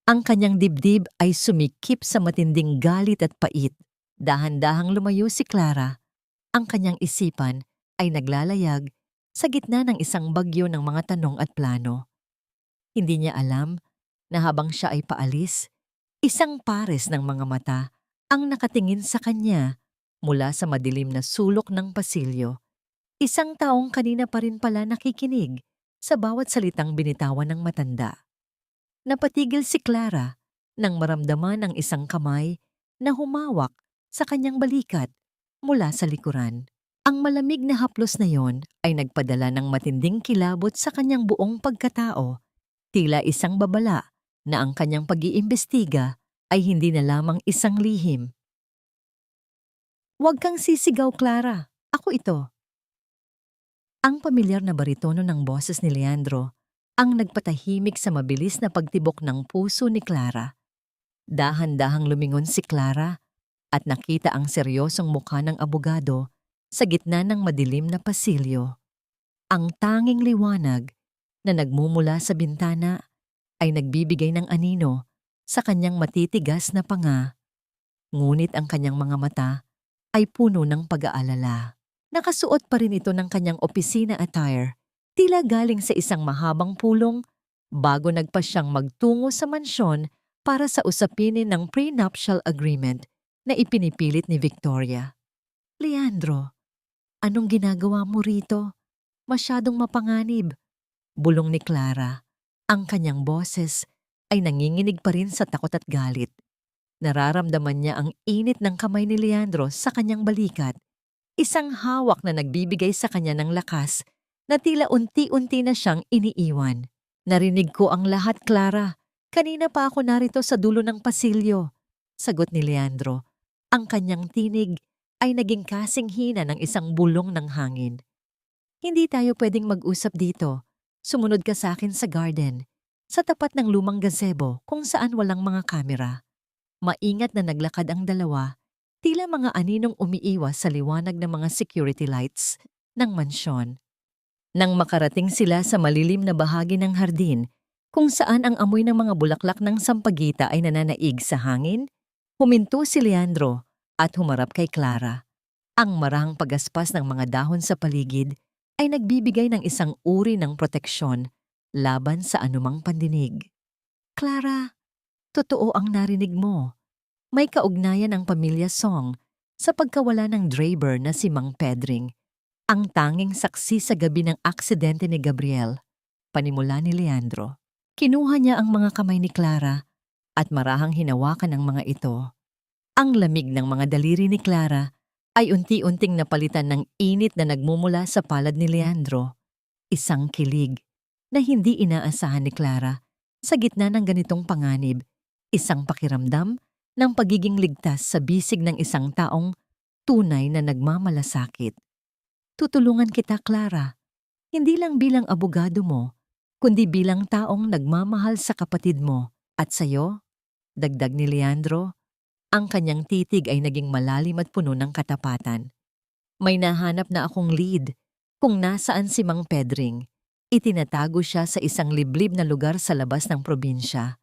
Ang kanyang dibdib ay sumikip sa matinding galit at pait. Dahan-dahang lumayo si Clara. Ang kanyang isipan ay naglalayag sa gitna ng isang bagyo ng mga tanong at plano. Hindi niya alam na habang siya ay paalis, isang pares ng mga mata ang nakatingin sa kanya mula sa madilim na sulok ng pasilyo. Isang taong kanina pa rin pala nakikinig sa bawat salitang binitawan ng matanda. Napatigil si Clara nang maramdaman ang isang kamay na humawak sa kanyang balikat mula sa likuran. Ang malamig na haplos na yon ay nagpadala ng matinding kilabot sa kanyang buong pagkatao, tila isang babala na ang kanyang pag-iimbestiga ay hindi na lamang isang lihim. "Huwag kang sisigaw, Clara. Ako ito." Ang pamilyar na baritono ng boses ni Leandro ang nagpatahimik sa mabilis na pagtibok ng puso ni Clara. Dahan-dahang lumingon si Clara at nakita ang seryosong mukha ng abogado sa gitna ng madilim na pasilyo. Ang tanging liwanag na nagmumula sa bintana ay nagbibigay ng anino sa kanyang matitigas na panga. Ngunit ang kanyang mga mata ay puno ng pag-aalala. Nakasuot pa rin ito ng kanyang opisina attire, Tila galing sa isang mahabang pulong bago nagpa siyang magtungo sa mansyon para sa usapinin ng prenuptial agreement na ipinipilit ni Victoria. Leandro, anong ginagawa mo rito? Masyadong mapanganib. Bulong ni Clara. Ang kanyang boses ay nanginginig pa rin sa takot at galit. Nararamdaman niya ang init ng kamay ni Leandro sa kanyang balikat. Isang hawak na nagbibigay sa kanya ng lakas na tila unti-unti na siyang iniiwan. Narinig ko ang lahat, Clara. Kanina pa ako narito sa dulo ng pasilyo. Sagot ni Leandro. Ang kanyang tinig ay naging kasing hina ng isang bulong ng hangin. Hindi tayo pwedeng mag-usap dito. Sumunod ka sa akin sa garden, sa tapat ng lumang gazebo kung saan walang mga kamera. Maingat na naglakad ang dalawa, tila mga aninong umiiwas sa liwanag ng mga security lights ng mansyon. Nang makarating sila sa malilim na bahagi ng hardin, kung saan ang amoy ng mga bulaklak ng sampagita ay nananaig sa hangin, huminto si Leandro at humarap kay Clara. Ang marahang pagaspas ng mga dahon sa paligid ay nagbibigay ng isang uri ng proteksyon laban sa anumang pandinig. Clara, totoo ang narinig mo. May kaugnayan ang pamilya Song sa pagkawala ng Draper na si Mang Pedring, ang tanging saksi sa gabi ng aksidente ni Gabriel, panimula ni Leandro. Kinuha niya ang mga kamay ni Clara at marahang hinawakan ang mga ito. Ang lamig ng mga daliri ni Clara ay unti-unting napalitan ng init na nagmumula sa palad ni Leandro. Isang kilig na hindi inaasahan ni Clara sa gitna ng ganitong panganib, isang pakiramdam ng pagiging ligtas sa bisig ng isang taong tunay na nagmamalasakit. Tutulungan kita, Clara, hindi lang bilang abogado mo, kundi bilang taong nagmamahal sa kapatid mo at sayo, dagdag ni Leandro. Ang kanyang titig ay naging malalim at puno ng katapatan. May nahanap na akong lead kung nasaan si Mang Pedring. Itinatago siya sa isang liblib na lugar sa labas ng probinsya.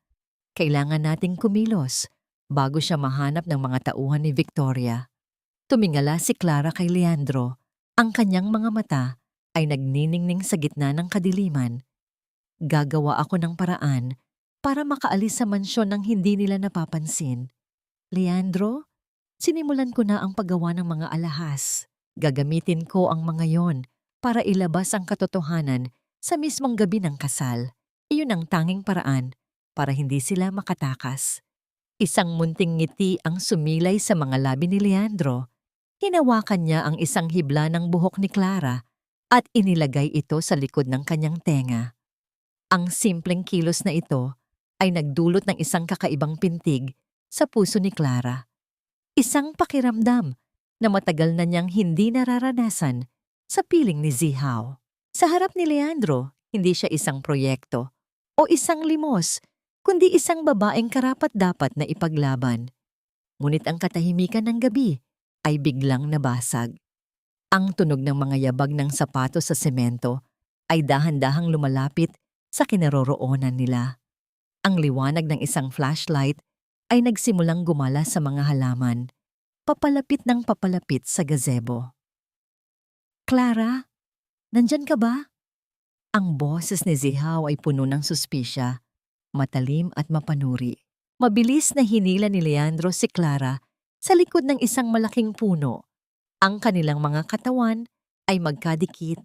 Kailangan nating kumilos bago siya mahanap ng mga tauhan ni Victoria. Tumingala si Clara kay Leandro. Ang kanyang mga mata ay nagniningning sa gitna ng kadiliman. Gagawa ako ng paraan para makaalis sa mansyon nang hindi nila napapansin. Leandro, sinimulan ko na ang paggawa ng mga alahas. Gagamitin ko ang mga yon para ilabas ang katotohanan sa mismong gabi ng kasal. Iyon ang tanging paraan para hindi sila makatakas. Isang munting ngiti ang sumilay sa mga labi ni Leandro. Hinawakan niya ang isang hibla ng buhok ni Clara at inilagay ito sa likod ng kanyang tenga. Ang simpleng kilos na ito ay nagdulot ng isang kakaibang pintig sa puso ni Clara. Isang pakiramdam na matagal na niyang hindi nararanasan sa piling ni Zihao. Sa harap ni Leandro, hindi siya isang proyekto o isang limos, kundi isang babaeng karapat-dapat na ipaglaban. Ngunit ang katahimikan ng gabi ay biglang nabasag. Ang tunog ng mga yabag ng sapatos sa semento ay dahan-dahang lumalapit sa kinaroroonan nila. Ang liwanag ng isang flashlight ay nagsimulang gumala sa mga halaman, papalapit ng papalapit sa gazebo. Clara, nandyan ka ba? Ang boses ni Zihao ay puno ng suspisya, matalim at mapanuri. Mabilis na hinila ni Leandro si Clara sa likod ng isang malaking puno. Ang kanilang mga katawan ay magkadikit,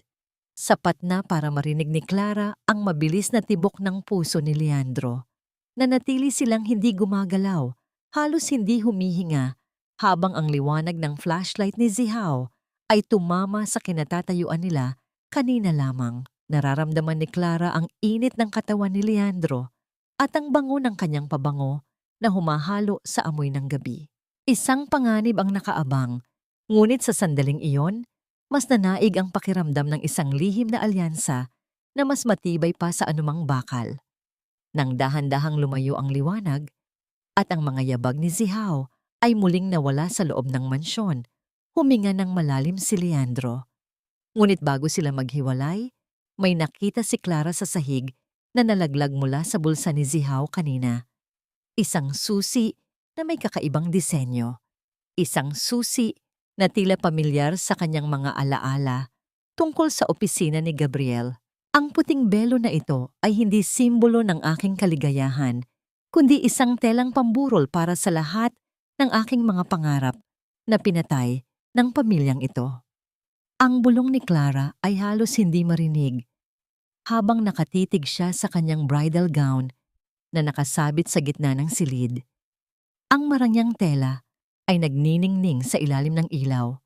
sapat na para marinig ni Clara ang mabilis na tibok ng puso ni Leandro. Nanatili silang hindi gumagalaw, halos hindi humihinga, habang ang liwanag ng flashlight ni Zihao ay tumama sa kinatatayuan nila kanina lamang. Nararamdaman ni Clara ang init ng katawan ni Leandro at ang bango ng kanyang pabango na humahalo sa amoy ng gabi. Isang panganib ang nakaabang, ngunit sa sandaling iyon, mas nanaig ang pakiramdam ng isang lihim na alyansa na mas matibay pa sa anumang bakal. Nang dahan-dahang lumayo ang liwanag at ang mga yabag ni Zihao ay muling nawala sa loob ng mansyon, huminga ng malalim si Leandro. Ngunit bago sila maghiwalay, may nakita si Clara sa sahig na nalaglag mula sa bulsa ni Zihao kanina. Isang susi na may kakaibang disenyo. Isang susi na tila pamilyar sa kanyang mga alaala tungkol sa opisina ni Gabriel. Ang puting belo na ito ay hindi simbolo ng aking kaligayahan, kundi isang telang pamburol para sa lahat ng aking mga pangarap na pinatay ng pamilyang ito. Ang bulong ni Clara ay halos hindi marinig habang nakatitig siya sa kanyang bridal gown na nakasabit sa gitna ng silid. Ang marangyang tela ay nagniningning sa ilalim ng ilaw.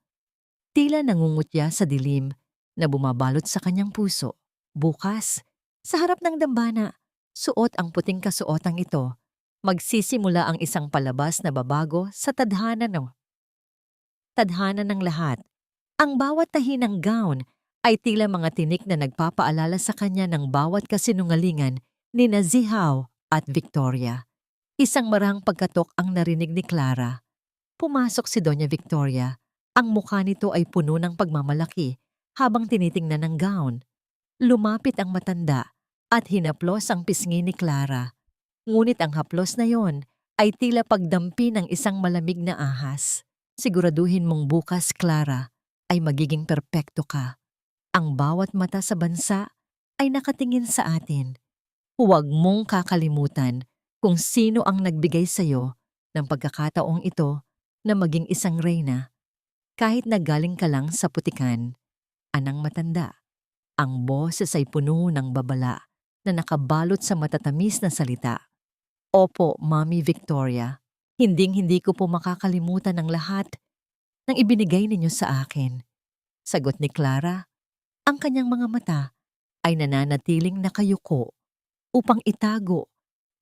Tila nangungutya sa dilim na bumabalot sa kanyang puso. Bukas, sa harap ng dambana, suot ang puting kasuotang ito. Magsisimula ang isang palabas na babago sa tadhana ng lahat. Ang bawat tahi ng gown ay tila mga tinik na nagpapaalala sa kanya ng bawat kasinungalingan ni Zihaw at Victoria. Isang marahang pagkatok ang narinig ni Clara. Pumasok si Doña Victoria. Ang mukha nito ay puno ng pagmamalaki habang tinitingnan ng gown. Lumapit ang matanda at hinaplos ang pisngi ni Clara. Ngunit ang haplos na yon ay tila pagdampi ng isang malamig na ahas. Siguraduhin mong bukas, Clara, ay magiging perpekto ka. Ang bawat mata sa bansa ay nakatingin sa atin. Huwag mong kakalimutan kung sino ang nagbigay sa'yo ng pagkakataong ito na maging isang reyna. Kahit nagaling ka lang sa putikan, anang matanda. Ang boses ay puno ng babala na nakabalot sa matatamis na salita. Opo, Mami Victoria, hinding-hindi ko po makakalimutan ang lahat ng ibinigay ninyo sa akin. Sagot ni Clara, ang kanyang mga mata ay nananatiling nakayuko upang itago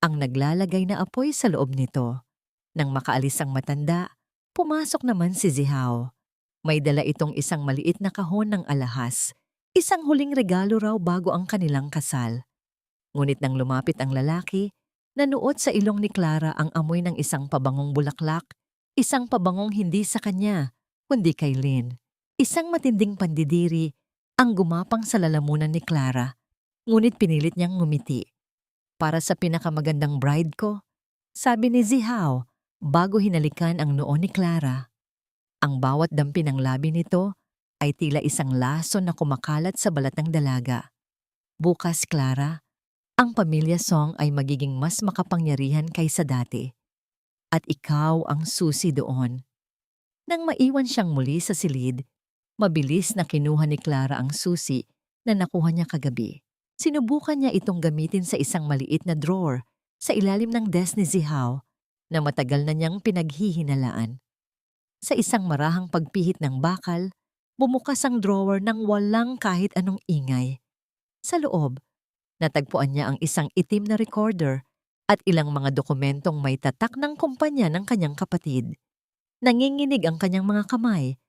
ang naglalagay na apoy sa loob nito. Nang makaalis ang matanda, pumasok naman si Zihaw. May dala itong isang maliit na kahon ng alahas, isang huling regalo raw bago ang kanilang kasal. Ngunit nang lumapit ang lalaki, nanuot sa ilong ni Clara ang amoy ng isang pabangong bulaklak, isang pabangong hindi sa kanya, kundi kay Lynn. Isang matinding pandidiri ang gumapang sa lalamunan ni Clara, ngunit pinilit niyang ngumiti. Para sa pinakamagandang bride ko, sabi ni Zihaw bago hinalikan ang noo ni Clara. Ang bawat dampi ng labi nito ay tila isang laso na kumakalat sa balat ng dalaga. Bukas, Clara, ang pamilya Song ay magiging mas makapangyarihan kaysa dati. At ikaw ang susi doon. Nang maiwan siyang muli sa silid, mabilis na kinuha ni Clara ang susi na nakuha niya kagabi. Sinubukan niya itong gamitin sa isang maliit na drawer sa ilalim ng desk ni Zihaw na matagal na niyang pinaghihinalaan. Sa isang marahang pagpihit ng bakal, bumukas ang drawer nang walang kahit anong ingay. Sa loob, natagpuan niya ang isang itim na recorder at ilang mga dokumentong may tatak ng kumpanya ng kanyang kapatid. Nanginginig ang kanyang mga kamay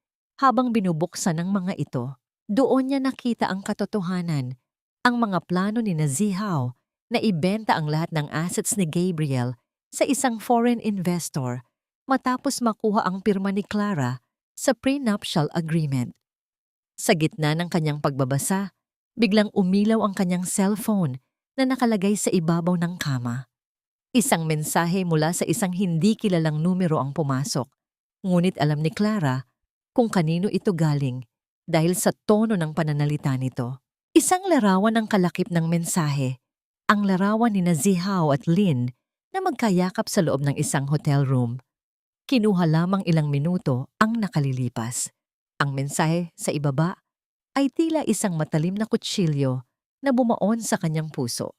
habang binubuksan ng mga ito. Doon niya nakita ang katotohanan, ang mga plano ni Zihaw na ibenta ang lahat ng assets ni Gabriel sa isang foreign investor matapos makuha ang pirma ni Clara sa prenuptial agreement. Sa gitna ng kanyang pagbabasa, biglang umilaw ang kanyang cellphone na nakalagay sa ibabaw ng kama. Isang mensahe mula sa isang hindi kilalang numero ang pumasok, ngunit alam ni Clara kung kanino ito galing dahil sa tono ng pananalita nito. Isang larawan ang kalakip ng mensahe, ang larawan ni Zihaw at Lynn na magkayakap sa loob ng isang hotel room. Kinuha lamang ilang minuto ang nakalilipas. Ang mensahe sa ibaba ay tila isang matalim na kutsilyo na bumaon sa kanyang puso.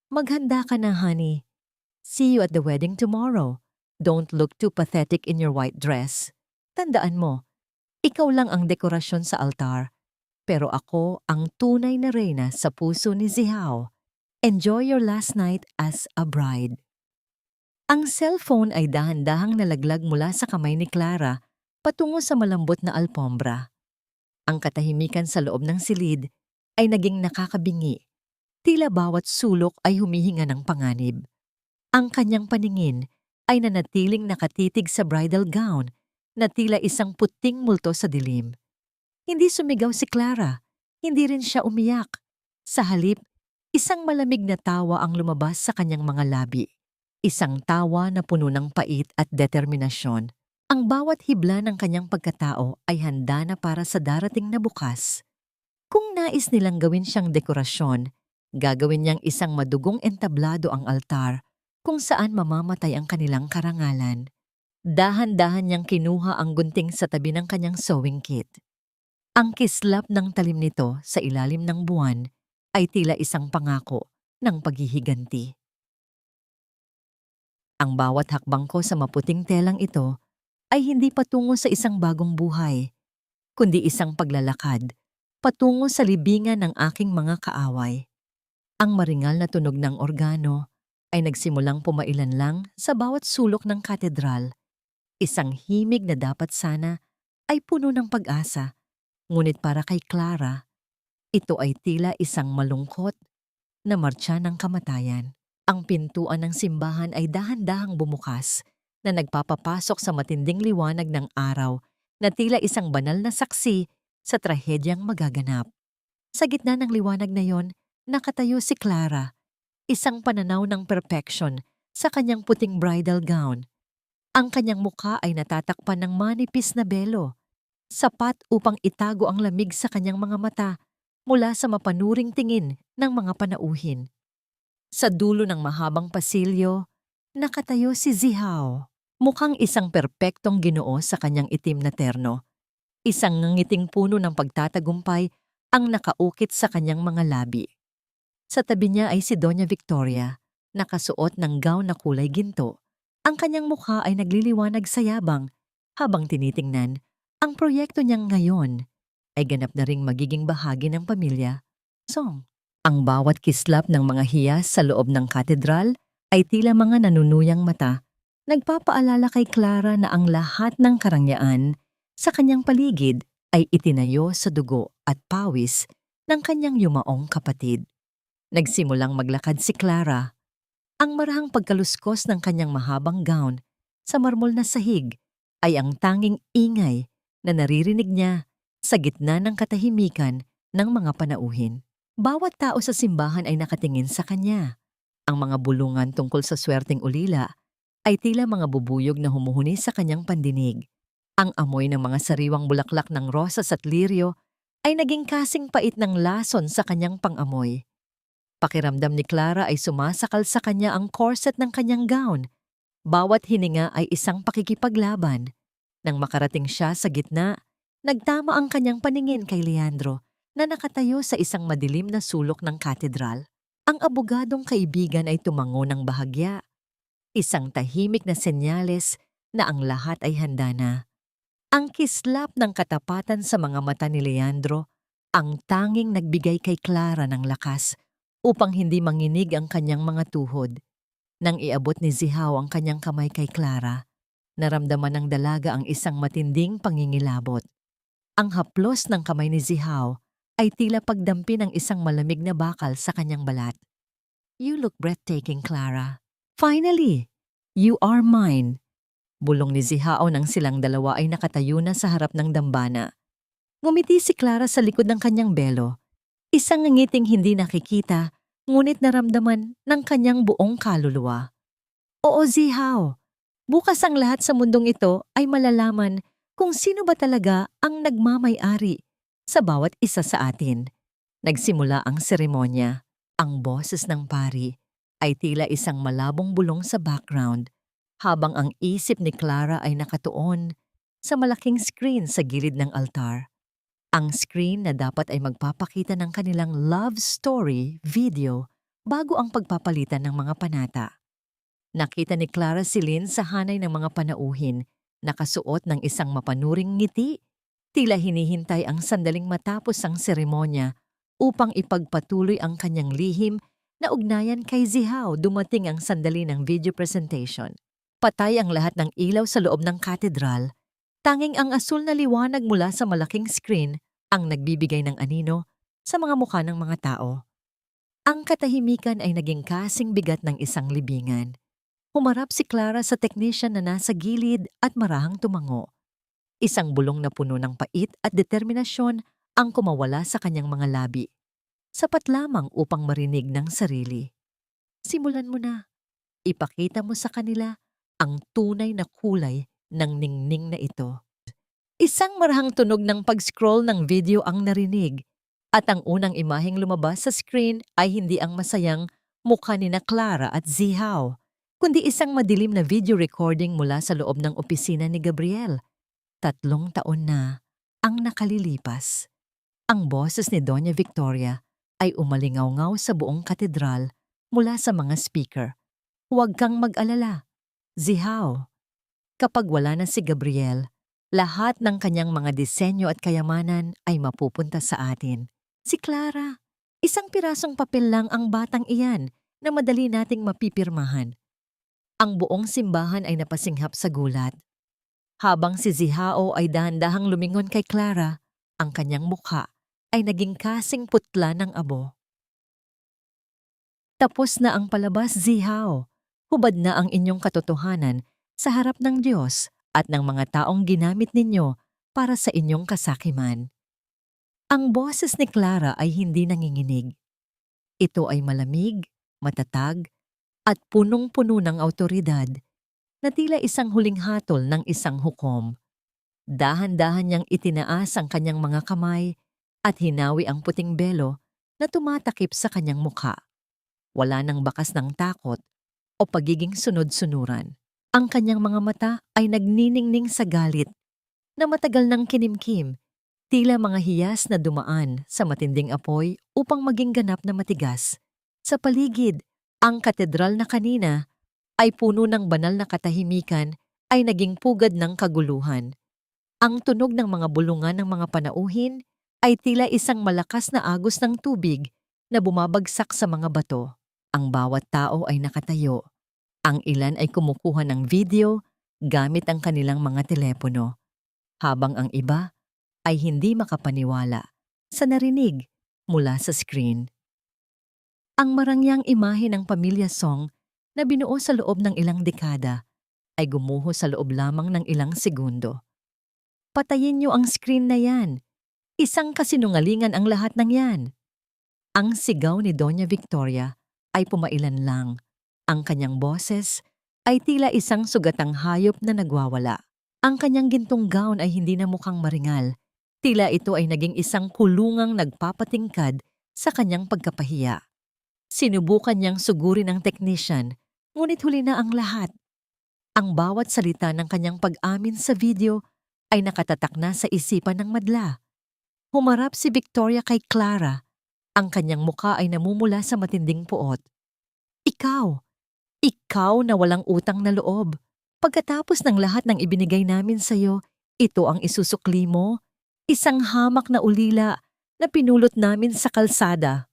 Maghanda ka na, honey. See you at the wedding tomorrow. Don't look too pathetic in your white dress. Tandaan mo, ikaw lang ang dekorasyon sa altar, pero ako ang tunay na reyna sa puso ni Zihaw. Enjoy your last night as a bride. Ang cellphone ay dahan-dahang nalaglag mula sa kamay ni Clara patungo sa malambot na alpombra. Ang katahimikan sa loob ng silid ay naging nakakabingi. Tila bawat sulok ay humihinga ng panganib. Ang kanyang paningin ay nanatiling nakatitig sa bridal gown na tila isang puting multo sa dilim. Hindi sumigaw si Clara, hindi rin siya umiyak. Sa halip, isang malamig na tawa ang lumabas sa kanyang mga labi. Isang tawa na puno ng pait at determinasyon. Ang bawat hibla ng kanyang pagkatao ay handa na para sa darating na bukas. Kung nais nilang gawin siyang dekorasyon. Gagawin niyang isang madugong entablado ang altar kung saan mamamatay ang kanilang karangalan. Dahan-dahan niyang kinuha ang gunting sa tabi ng kanyang sewing kit. Ang kislap ng talim nito sa ilalim ng buwan ay tila isang pangako ng paghihiganti. Ang bawat hakbang ko sa maputing telang ito ay hindi patungo sa isang bagong buhay, kundi isang paglalakad patungo sa libingan ng aking mga kaaway. Ang maringal na tunog ng organo ay nagsimulang pumailan lang sa bawat sulok ng katedral. Isang himig na dapat sana ay puno ng pag-asa, ngunit para kay Clara, ito ay tila isang malungkot na martsa ng kamatayan. Ang pintuan ng simbahan ay dahan-dahang bumukas na nagpapapasok sa matinding liwanag ng araw na tila isang banal na saksi sa trahedyang magaganap. Sa gitna ng liwanag na yon, nakatayo si Clara, isang pananaw ng perfection sa kanyang puting bridal gown. Ang kanyang mukha ay natatakpan ng manipis na belo, sapat upang itago ang lamig sa kanyang mga mata mula sa mapanuring tingin ng mga panauhin. Sa dulo ng mahabang pasilyo, nakatayo si Zihao, mukhang isang perpektong Ginoo sa kanyang itim na terno. Isang ngangiting puno ng pagtatagumpay ang nakaukit sa kanyang mga labi. Sa tabi niya ay si Doña Victoria, nakasuot ng gown na kulay ginto. Ang kanyang mukha ay nagliliwanag sa yabang habang tinitingnan ang proyekto niyang ngayon ay ganap na ring magiging bahagi ng pamilya. Song. Ang bawat kislap ng mga hiyas sa loob ng katedral ay tila mga nanunuyang mata, nagpapaalala kay Clara na ang lahat ng karangyaan sa kanyang paligid ay itinayo sa dugo at pawis ng kanyang yumaong kapatid. Nagsimulang maglakad si Clara. Ang marahang pagkaluskos ng kanyang mahabang gown sa marmol na sahig ay ang tanging ingay na naririnig niya sa gitna ng katahimikan ng mga panauhin. Bawat tao sa simbahan ay nakatingin sa kanya. Ang mga bulungan tungkol sa swerteng ulila ay tila mga bubuyog na humuhuni sa kanyang pandinig. Ang amoy ng mga sariwang bulaklak ng rosas at liryo ay naging kasing pait ng lason sa kanyang pangamoy. Pakiramdam ni Clara ay sumasakal sa kanya ang corset ng kanyang gown. Bawat hininga ay isang pakikipaglaban. Nang makarating siya sa gitna, nagtama ang kanyang paningin kay Leandro na nakatayo sa isang madilim na sulok ng katedral. Ang abogadong kaibigan ay tumango ng bahagya. Isang tahimik na senyales na ang lahat ay handa na. Ang kislap ng katapatan sa mga mata ni Leandro ang tanging nagbigay kay Clara ng lakas upang hindi manginig ang kanyang mga tuhod. Nang iabot ni Zihao ang kanyang kamay kay Clara, naramdaman ng dalaga ang isang matinding pangingilabot. Ang haplos ng kamay ni Zihao ay tila pagdampi ng isang malamig na bakal sa kanyang balat. "You look breathtaking, Clara. Finally, you are mine." Bulong ni Zihao nang silang dalawa ay nakatayo na sa harap ng dambana. Ngumiti si Clara sa likod ng kanyang belo. Isang ngiting hindi nakikita, ngunit naramdaman ng kanyang buong kaluluwa. "Oo, Zihao. Bukas ang lahat sa mundong ito ay malalaman kung sino ba talaga ang nagmamay-ari sa bawat isa sa atin." Nagsimula ang seremonya. Ang boses ng pari ay tila isang malabong bulong sa background, habang ang isip ni Clara ay nakatuon sa malaking screen sa gilid ng altar. Ang screen na dapat ay magpapakita ng kanilang love story video bago ang pagpapalitan ng mga panata. Nakita ni Clara si Lynn sa hanay ng mga panauhin, nakasuot ng isang mapanuring ngiti. Tila hinihintay ang sandaling matapos ang seremonya upang ipagpatuloy ang kanyang lihim na ugnayan kay Zihao. Dumating ang sandali ng video presentation. Patay ang lahat ng ilaw sa loob ng katedral. Tanging ang asul na liwanag mula sa malaking screen ang nagbibigay ng anino sa mga mukha ng mga tao. Ang katahimikan ay naging kasing bigat ng isang libingan. Humarap si Clara sa technician na nasa gilid at marahang tumango. Isang bulong na puno ng pait at determinasyon ang kumawala sa kanyang mga labi. Sapat lamang upang marinig ng sarili. "Simulan mo na. Ipakita mo sa kanila ang tunay na kulay ng ningning na ito." Isang marahang tunog ng pag-scroll ng video ang narinig. At ang unang imaheng lumabas sa screen ay hindi ang masayang mukha ni na Clara at Zihaw, kundi isang madilim na video recording mula sa loob ng opisina ni Gabriel. 3 taon na ang nakalilipas. Ang boses ni Doña Victoria ay umalingaw-ngaw sa buong katedral mula sa mga speaker. Huwag kang mag-alala, Zihaw. Kapag wala na si Gabriel, lahat ng kanyang mga disenyo at kayamanan ay mapupunta sa atin. Si Clara, isang pirasong papel lang ang batang iyan na madali nating mapipirmahan. Ang buong simbahan ay napasinghap sa gulat. Habang si Zihao ay dahan-dahang lumingon kay Clara, ang kanyang mukha ay naging kasing putla ng abo. Tapos na ang palabas, Zihao. Hubad na ang inyong katotohanan sa harap ng Diyos at ng mga taong ginamit ninyo para sa inyong kasakiman. Ang boses ni Clara ay hindi nanginginig. Ito ay malamig, matatag, at punong-puno ng awtoridad na tila isang huling hatol ng isang hukom. Dahan-dahan niyang itinaas ang kanyang mga kamay at hinawi ang puting belo na tumatakip sa kanyang mukha. Wala nang bakas ng takot o pagiging sunod-sunuran. Ang kanyang mga mata ay nagniningning sa galit na matagal nang kinimkim, tila mga hiyas na dumaan sa matinding apoy upang maging ganap na matigas. Sa paligid, ang katedral na kanina ay puno ng banal na katahimikan ay naging pugad ng kaguluhan. Ang tunog ng mga bulungan ng mga panauhin ay tila isang malakas na agos ng tubig na bumabagsak sa mga bato. Ang bawat tao ay nakatayo. Ang ilan ay kumukuha ng video gamit ang kanilang mga telepono, habang ang iba ay hindi makapaniwala sa narinig mula sa screen. Ang marangyang imahe ng Pamilya Song na binuo sa loob ng ilang dekada ay gumuho sa loob lamang ng ilang segundo. Patayin niyo ang screen na yan. Isang kasinungalingan ang lahat ng yan. Ang sigaw ni Doña Victoria ay pumailan lang. Ang kanyang boses ay tila isang sugatang hayop na nagwawala. Ang kanyang gintong gown ay hindi na mukhang maringal. Tila ito ay naging isang kulungang nagpapatingkad sa kanyang pagkapahiya. Sinubukan niyang sugurin ng technician, ngunit huli na ang lahat. Ang bawat salita ng kanyang pag-amin sa video ay nakatatak na sa isipan ng madla. Humarap si Victoria kay Clara. Ang kanyang mukha ay namumula sa matinding puot. Ikaw na walang utang na loob. Pagkatapos ng lahat ng ibinigay namin sa'yo, ito ang isusukli mo? Isang hamak na ulila na pinulot namin sa kalsada.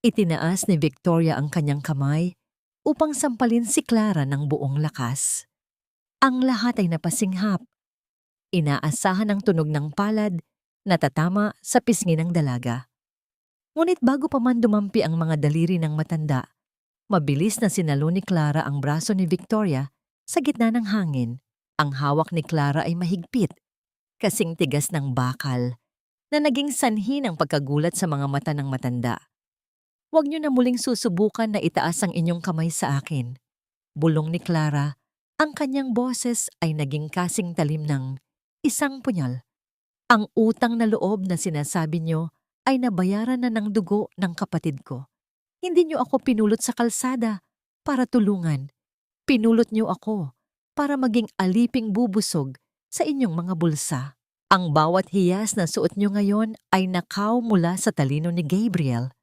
Itinaas ni Victoria ang kanyang kamay upang sampalin si Clara ng buong lakas. Ang lahat ay napasinghap. Inaasahan ang tunog ng palad na tatama sa pisngi ng dalaga. Ngunit bago pa man dumampi ang mga daliri ng matanda, mabilis na sinalo ni Clara ang braso ni Victoria sa gitna ng hangin. Ang hawak ni Clara ay mahigpit, kasing tigas ng bakal, na naging sanhi ng pagkagulat sa mga mata ng matanda. Huwag niyo na muling susubukan na itaas ang inyong kamay sa akin. Bulong ni Clara, ang kanyang boses ay naging kasing talim ng isang punyal. Ang utang na loob na sinasabi niyo ay nabayaran na ng dugo ng kapatid ko. Hindi niyo ako pinulot sa kalsada para tulungan. Pinulot niyo ako para maging aliping bubusog sa inyong mga bulsa. Ang bawat hiyas na suot niyo ngayon ay nakaw mula sa talino ni Gabriel.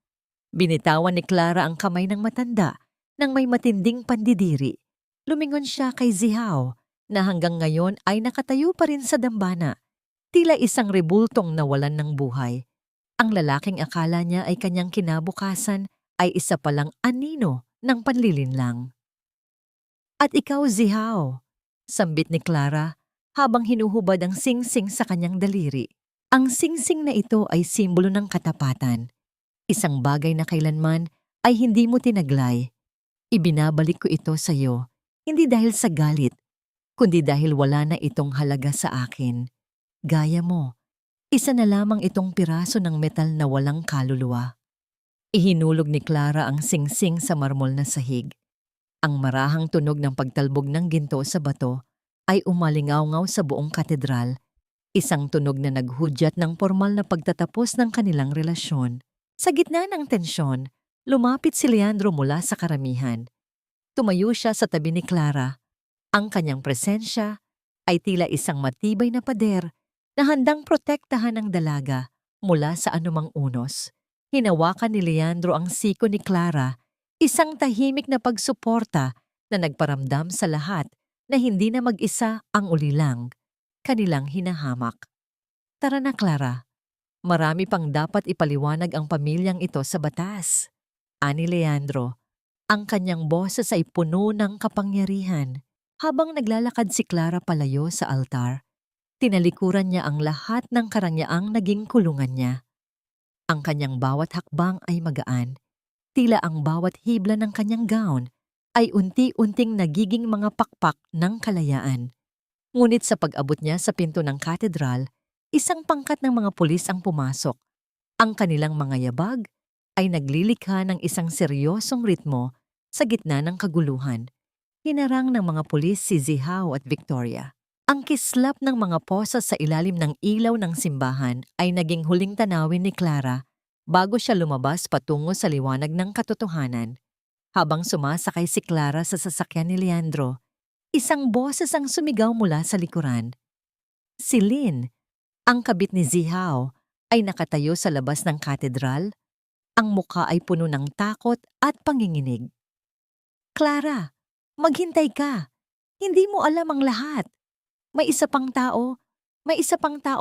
Binitawan ni Clara ang kamay ng matanda nang may matinding pandidiri. Lumingon siya kay Zihaw na hanggang ngayon ay nakatayo pa rin sa dambana, tila isang rebultong nawalan ng buhay. Ang lalaking akala niya ay kanyang kinabukasan ay isa palang anino ng panlilinlang. At ikaw, Zihaw, sambit ni Clara habang hinuhubad ang singsing sa kanyang daliri. Ang singsing na ito ay simbolo ng katapatan. Isang bagay na kailanman ay hindi mo tinaglay. Ibinabalik ko ito sa iyo, hindi dahil sa galit, kundi dahil wala na itong halaga sa akin. Gaya mo, isa na lamang itong piraso ng metal na walang kaluluwa. Ihinulog ni Clara ang singsing sa marmol na sahig. Ang marahang tunog ng pagtalbog ng ginto sa bato ay umalingaw-ngaw sa buong katedral Isang tunog na naghudyat ng formal na pagtatapos ng kanilang relasyon. Sa gitna ng tensyon, lumapit si Leandro mula sa karamihan. Tumayo siya sa tabi ni Clara. Ang kanyang presensya ay tila isang matibay na pader na handang protektahan ng dalaga mula sa anumang unos. Hinawakan ni Leandro ang siko ni Clara, isang tahimik na pagsuporta na nagparamdam sa lahat na hindi na mag-isa ang ulilang kanilang hinahamak. Tara na, Clara. Marami pang dapat ipaliwanag ang pamilyang ito sa batas. Ani Leandro, ang kanyang boses ay puno ng kapangyarihan. Habang naglalakad si Clara palayo sa altar, tinalikuran niya ang lahat ng karangyang naging kulungan niya. Ang kanyang bawat hakbang ay magaan. Tila ang bawat hibla ng kanyang gown ay unti-unting nagiging mga pakpak ng kalayaan. Ngunit sa pag-abot niya sa pinto ng katedral, isang pangkat ng mga pulis ang pumasok. Ang kanilang mga yabag ay naglilikha ng isang seryosong ritmo sa gitna ng kaguluhan. Hinarang ng mga pulis si Zihaw at Victoria. Ang kislap ng mga posas sa ilalim ng ilaw ng simbahan ay naging huling tanawin ni Clara bago siya lumabas patungo sa liwanag ng katotohanan. Habang sumasakay si Clara sa sasakyan ni Leandro, isang boses ang sumigaw mula sa likuran. Si Lynn, ang kabit ni Zihaw, ay nakatayo sa labas ng katedral. Ang mukha ay puno ng takot at panginginig. Clara, maghintay ka. Hindi mo alam ang lahat. May isa pang tao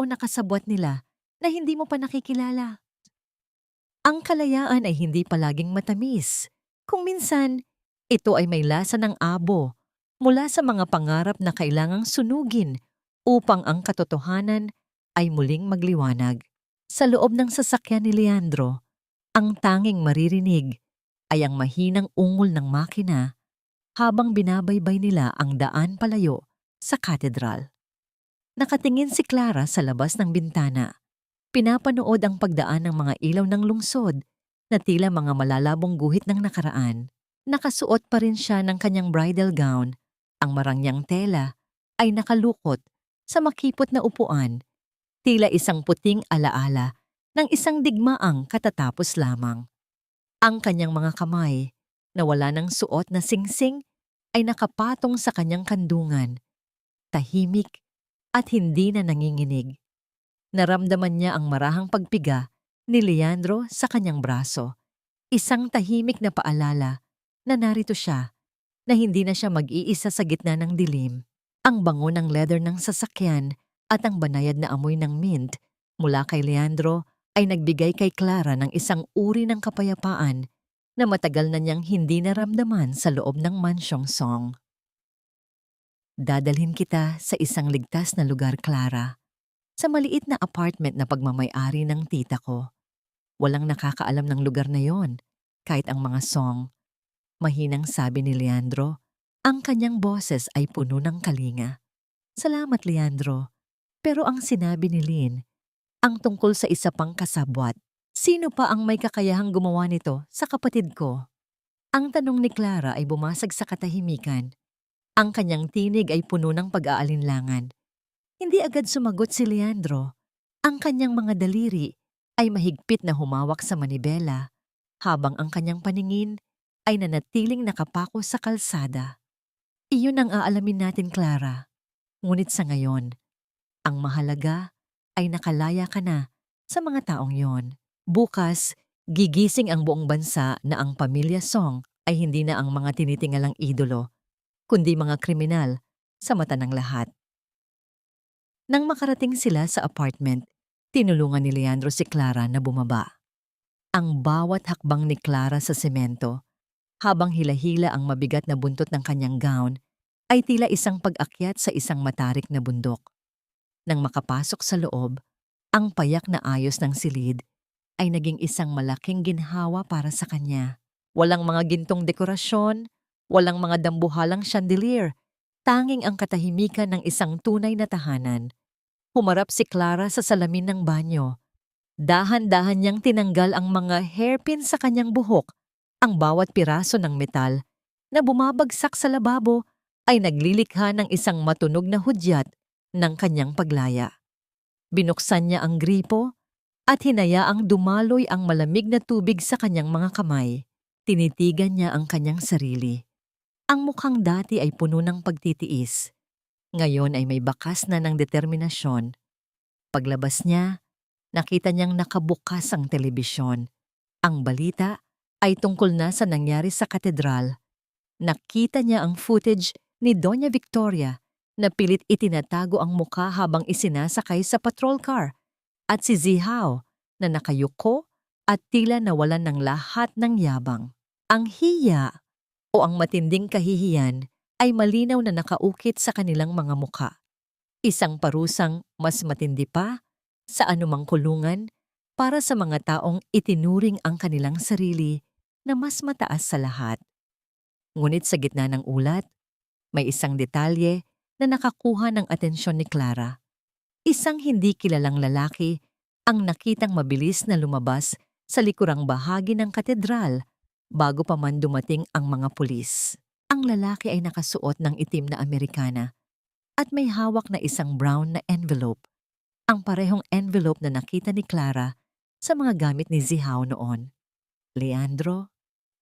na kasabwat nila na hindi mo pa nakikilala. Ang kalayaan ay hindi palaging matamis. Kung minsan, ito ay may lasa ng abo mula sa mga pangarap na kailangang sunugin upang ang katotohanan ay muling magliwanag. Sa loob ng sasakyan ni Leandro, ang tanging maririnig ay ang mahinang ungol ng makina habang binabaybay nila ang daan palayo sa katedral. Nakatingin si Clara sa labas ng bintana. Pinapanood ang pagdaan ng mga ilaw ng lungsod na tila mga malalabong guhit ng nakaraan. Nakasuot pa rin siya ng kanyang bridal gown. Ang marangyang tela ay nakalukot sa makipot na upuan, tila isang puting alaala ng isang digmaang katatapos lamang. Ang kanyang mga kamay, na wala ng suot na singsing, ay nakapatong sa kanyang kandungan, tahimik at hindi na nanginginig. Naramdaman niya ang marahang pagpiga ni Leandro sa kanyang braso, isang tahimik na paalala na narito siya, na hindi na siya mag-iisa sa gitna ng dilim. Ang bango ng leather ng sasakyan at ang banayad na amoy ng mint mula kay Leandro ay nagbigay kay Clara ng isang uri ng kapayapaan na matagal na niyang hindi naramdaman sa loob ng mansyong Song. Dadalhin kita sa isang ligtas na lugar, Clara. Sa maliit na apartment na pagmamay-ari ng tita ko. Walang nakakaalam ng lugar na yon, kahit ang mga Song. Mahinang sabi ni Leandro, ang kanyang boses ay puno ng kalinga. Salamat, Leandro. Pero ang sinabi ni Lynn, ang tungkol sa isa pang kasabwat. Sino pa ang may kakayahang gumawa nito sa kapatid ko? Ang tanong ni Clara ay bumasag sa katahimikan. Ang kanyang tinig ay puno ng pag-aalinlangan. Hindi agad sumagot si Leandro. Ang kanyang mga daliri ay mahigpit na humawak sa manibela, habang ang kanyang paningin ay nanatiling nakapako sa kalsada. Iyon ang aalamin natin, Clara. Ngunit sa ngayon, ang mahalaga ay nakalaya ka na sa mga taong yon. Bukas, gigising ang buong bansa na ang pamilya Song ay hindi na ang mga tinitingalang idolo, kundi mga kriminal sa mata ng lahat. Nang makarating sila sa apartment, tinulungan ni Leandro si Clara na bumaba. Ang bawat hakbang ni Clara sa semento, habang hila-hila ang mabigat na buntot ng kanyang gown, ay tila isang pag-akyat sa isang matarik na bundok. Nang makapasok sa loob, ang payak na ayos ng silid ay naging isang malaking ginhawa para sa kanya. Walang mga gintong dekorasyon, walang mga dambuhalang chandelier, tanging ang katahimikan ng isang tunay na tahanan. Humarap si Clara sa salamin ng banyo. Dahan-dahan niyang tinanggal ang mga hairpin sa kanyang buhok. Ang bawat piraso ng metal na bumabagsak sa lababo ay naglilikha ng isang matunog na hudyat ng kanyang paglaya. Binuksan niya ang gripo at hinayaang dumaloy ang malamig na tubig sa kanyang mga kamay. Tinitigan niya ang kanyang sarili. Ang mukhang dati ay puno ng pagtitiis. Ngayon ay may bakas na ng determinasyon. Paglabas niya, nakita niyang nakabukas ang telebisyon. Ang balita ay tungkol na sa nangyari sa katedral. Nakita niya ang footage ni Doña Victoria na pilit itinatago ang mukha habang isinasakay sa patrol car at si Zihao na nakayuko at tila nawalan ng lahat ng yabang. Ang hiya o ang matinding kahihiyan ay malinaw na nakaukit sa kanilang mga mukha. Isang parusang mas matindi pa sa anumang kulungan para sa mga taong itinuring ang kanilang sarili na mas mataas sa lahat. Ngunit sa gitna ng ulat, may isang detalye na nakakuha ng atensyon ni Clara. Isang hindi kilalang lalaki ang nakitang mabilis na lumabas sa likurang bahagi ng katedral bago pa man dumating ang mga pulis. Ang lalaki ay nakasuot ng itim na Amerikana at may hawak na isang brown na envelope. Ang parehong envelope na nakita ni Clara sa mga gamit ni Zihao noon. Leandro,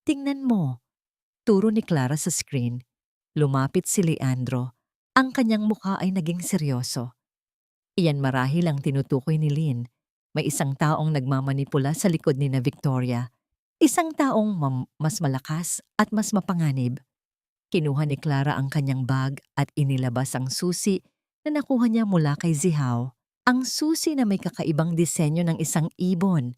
tingnan mo. Turo ni Clara sa screen. Lumapit si Leandro. Ang kanyang mukha ay naging seryoso. Iyan marahil ang tinutukoy ni Lynn. May isang taong nagmamanipula sa likod ni na Victoria. Isang taong mas malakas at mas mapanganib. Kinuha ni Clara ang kanyang bag at inilabas ang susi na nakuha niya mula kay Zihao. Ang susi na may kakaibang disenyo ng isang ibon.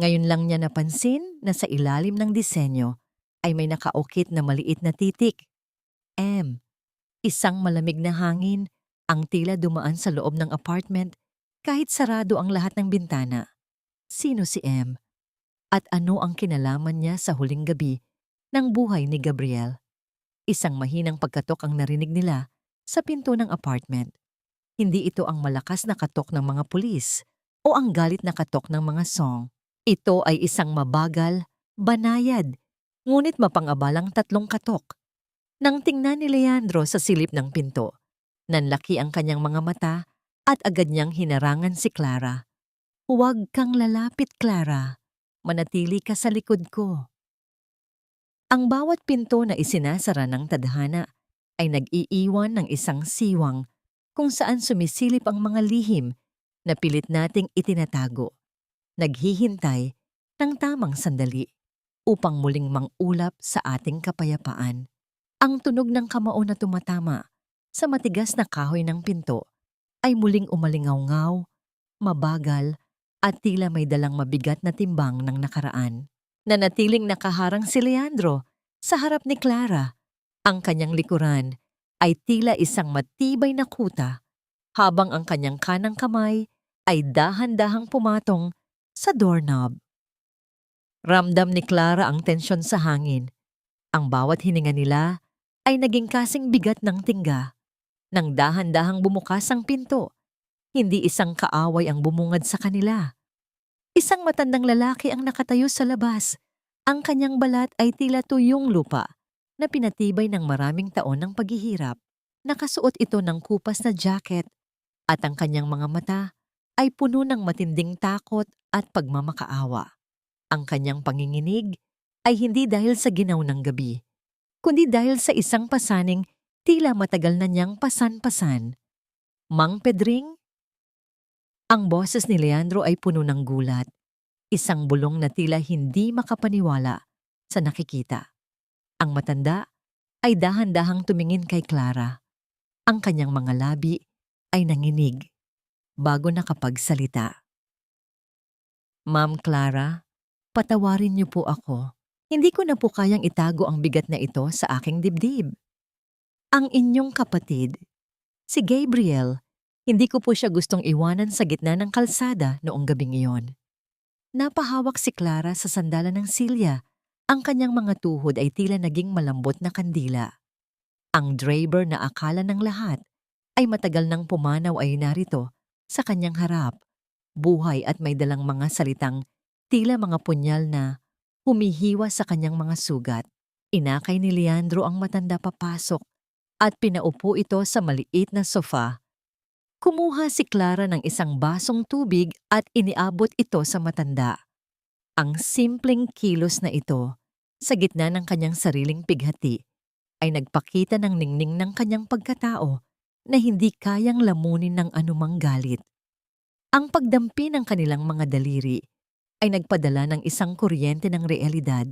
Ngayon lang niya napansin na sa ilalim ng disenyo ay may nakaukit na maliit na titik. M. Isang malamig na hangin ang tila dumaan sa loob ng apartment kahit sarado ang lahat ng bintana. Sino si M? At ano ang kinalaman niya sa huling gabi ng buhay ni Gabriel? Isang mahinang pagkatok ang narinig nila sa pinto ng apartment. Hindi ito ang malakas na katok ng mga pulis o ang galit na katok ng mga song. Ito ay isang mabagal, banayad, ngunit mapangabalang tatlong katok. Nang tingnan ni Leandro sa silip ng pinto, nanlaki ang kanyang mga mata at agad niyang hinarangan si Clara. Huwag kang lalapit, Clara. Manatili ka sa likod ko. Ang bawat pinto na isinasara ng tadhana ay nag-iiwan ng isang siwang kung saan sumisilip ang mga lihim na pilit nating itinatago. Naghihintay ng tamang sandali upang muling mangulap sa ating kapayapaan. Ang tunog ng kamao na tumatama sa matigas na kahoy ng pinto ay muling umalingaw-ngaw, mabagal at tila may dalang mabigat na timbang ng nakaraan. Nanatiling nakaharang si Leandro sa harap ni Clara. Ang kanyang likuran ay tila isang matibay na kuta habang ang kanyang kanang kamay ay dahan-dahang pumatong sa doorknob. Ramdam ni Clara ang tensyon sa hangin. Ang bawat hininga nila ay naging kasing bigat ng tingga. Nang dahan-dahang bumukas ang pinto, hindi isang kaaway ang bumungad sa kanila. Isang matandang lalaki ang nakatayo sa labas. Ang kanyang balat ay tila tuyong lupa na pinatibay ng maraming taon ng paghihirap. Nakasuot ito ng kupas na jacket at ang kanyang mga mata ay puno ng matinding takot at pagmamakaawa. Ang kanyang panginginig ay hindi dahil sa ginaw ng gabi, kundi dahil sa isang pasaning tila matagal na niyang pasan-pasan. Mang Pedring? Ang boses ni Leandro ay puno ng gulat. Isang bulong na tila hindi makapaniwala sa nakikita. Ang matanda ay dahan-dahang tumingin kay Clara. Ang kanyang mga labi ay nanginig bago nakapagsalita. Ma'am Clara, patawarin niyo po ako. Hindi ko na po kayang itago ang bigat na ito sa aking dibdib. Ang inyong kapatid, si Gabriel, hindi ko po siya gustong iwanan sa gitna ng kalsada noong gabing iyon. Napahawak si Clara sa sandalan ng silya. Ang kanyang mga tuhod ay tila naging malambot na kandila. Ang driver na akala ng lahat ay matagal nang pumanaw ay narito sa kanyang harap. Buhay at may dalang mga salitang tila mga punyal na humihiwa sa kanyang mga sugat. Inakay ni Leandro ang matanda papasok at pinaupo ito sa maliit na sofa. Kumuha si Clara ng isang basong tubig at iniabot ito sa matanda. Ang simpleng kilos na ito, sa gitna ng kanyang sariling pighati, ay nagpakita ng ningning ng kanyang pagkatao na hindi kayang lamunin ng anumang galit. Ang pagdampi ng kanilang mga daliri ay nagpadala ng isang kuryente ng realidad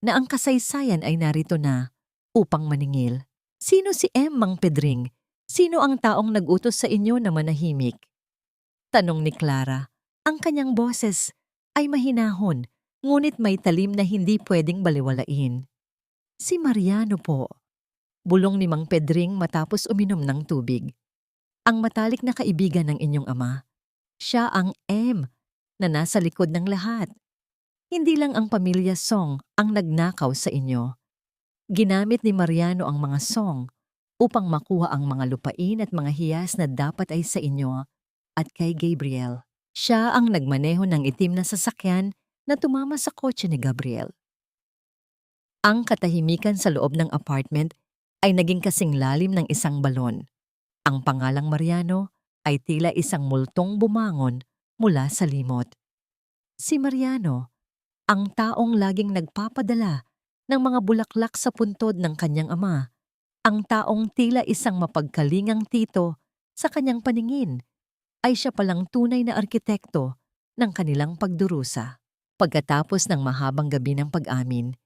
na ang kasaysayan ay narito na upang maningil. Sino si Mang Pedring? Sino ang taong nag-utos sa inyo na manahimik? Tanong ni Clara. Ang kanyang boses ay mahinahon, ngunit may talim na hindi pwedeng baliwalain. Si Mariano po. Bulong ni Mang Pedring matapos uminom ng tubig. Ang matalik na kaibigan ng inyong ama. Siya ang na nasa likod ng lahat. Hindi lang ang pamilya Song ang nagnakaw sa inyo. Ginamit ni Mariano ang mga Song upang makuha ang mga lupain at mga hiyas na dapat ay sa inyo at kay Gabriel. Siya ang nagmaneho ng itim na sasakyan na tumama sa kotse ni Gabriel. Ang katahimikan sa loob ng apartment ay naging kasing lalim ng isang balon. Ang pangalang Mariano ay tila isang multong bumangon mula sa limot. Si Mariano, ang taong laging nagpapadala ng mga bulaklak sa puntod ng kanyang ama, ang taong tila isang mapagkalingang tito sa kanyang paningin, ay siya palang tunay na arkitekto ng kanilang pagdurusa. Pagkatapos ng mahabang gabi ng pag-amin,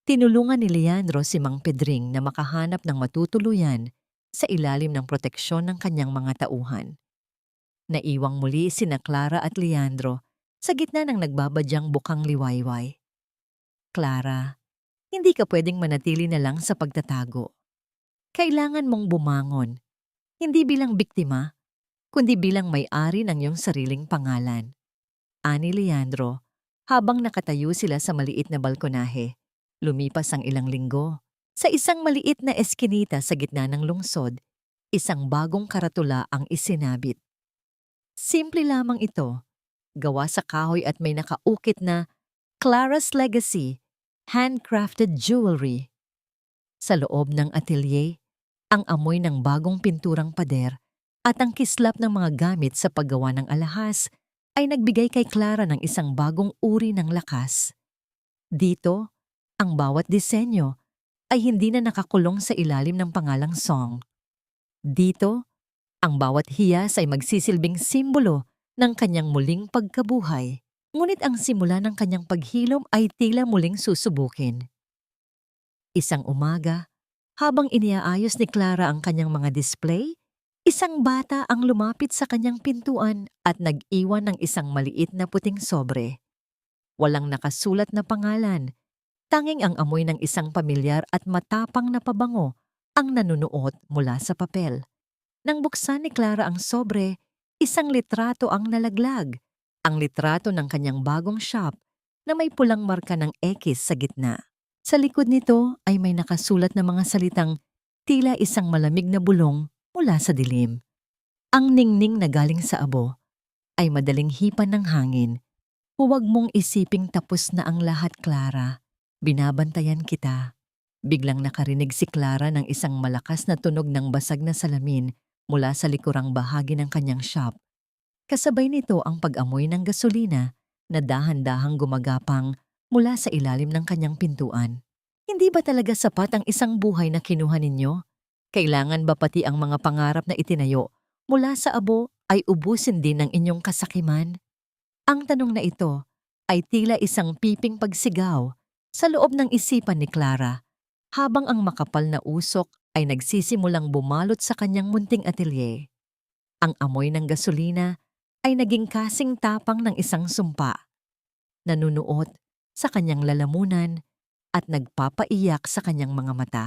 tinulungan ni Leandro si Mang Pedring na makahanap ng matutuluyan sa ilalim ng proteksyon ng kanyang mga tauhan. Naiwang muli sina Clara at Leandro sa gitna ng nagbabadyang bukang liwayway. Clara, hindi ka pwedeng manatili na lang sa pagtatago. Kailangan mong bumangon, hindi bilang biktima, kundi bilang may-ari ng iyong sariling pangalan. Ani Leandro, habang nakatayo sila sa maliit na balkonahe. Lumipas ang ilang linggo. Sa isang maliit na eskinita sa gitna ng lungsod, isang bagong karatula ang isinabit. Simple lamang ito, gawa sa kahoy at may nakaukit na Clara's Legacy, handcrafted jewelry. Sa loob ng atelier, ang amoy ng bagong pinturang pader at ang kislap ng mga gamit sa paggawa ng alahas ay nagbigay kay Clara ng isang bagong uri ng lakas. Dito, ang bawat disenyo ay hindi na nakakulong sa ilalim ng pangalang Song. Dito, ang bawat hiyas ay magsisilbing simbolo ng kanyang muling pagkabuhay, ngunit ang simula ng kanyang paghilom ay tila muling susubukin. Isang umaga, habang iniaayos ni Clara ang kanyang mga display, isang bata ang lumapit sa kanyang pintuan at nag-iwan ng isang maliit na puting sobre. Walang nakasulat na pangalan, tanging ang amoy ng isang pamilyar at matapang na pabango ang nanunuot mula sa papel. Nang buksan ni Clara ang sobre, isang litrato ang nalaglag. Ang litrato ng kanyang bagong shop na may pulang marka ng X sa gitna. Sa likod nito ay may nakasulat na mga salitang tila isang malamig na bulong mula sa dilim. Ang ningning na galing sa abo ay madaling hipan ng hangin. Huwag mong isiping tapos na ang lahat, Clara. Binabantayan kita. Biglang nakarinig si Clara ng isang malakas na tunog ng basag na salamin mula sa likurang bahagi ng kanyang shop. Kasabay nito ang pag-amoy ng gasolina na dahan-dahang gumagapang mula sa ilalim ng kanyang pintuan. Hindi ba talaga sapat ang isang buhay na kinuha ninyo? Kailangan ba pati ang mga pangarap na itinayo mula sa abo ay ubusin din ng inyong kasakiman? Ang tanong na ito ay tila isang piping pagsigaw sa loob ng isipan ni Clara, habang ang makapal na usok ay nagsisimulang bumalot sa kanyang munting atelier. Ang amoy ng gasolina ay naging kasing tapang ng isang sumpa. Nanunuot sa kanyang lalamunan at nagpapaiyak sa kanyang mga mata.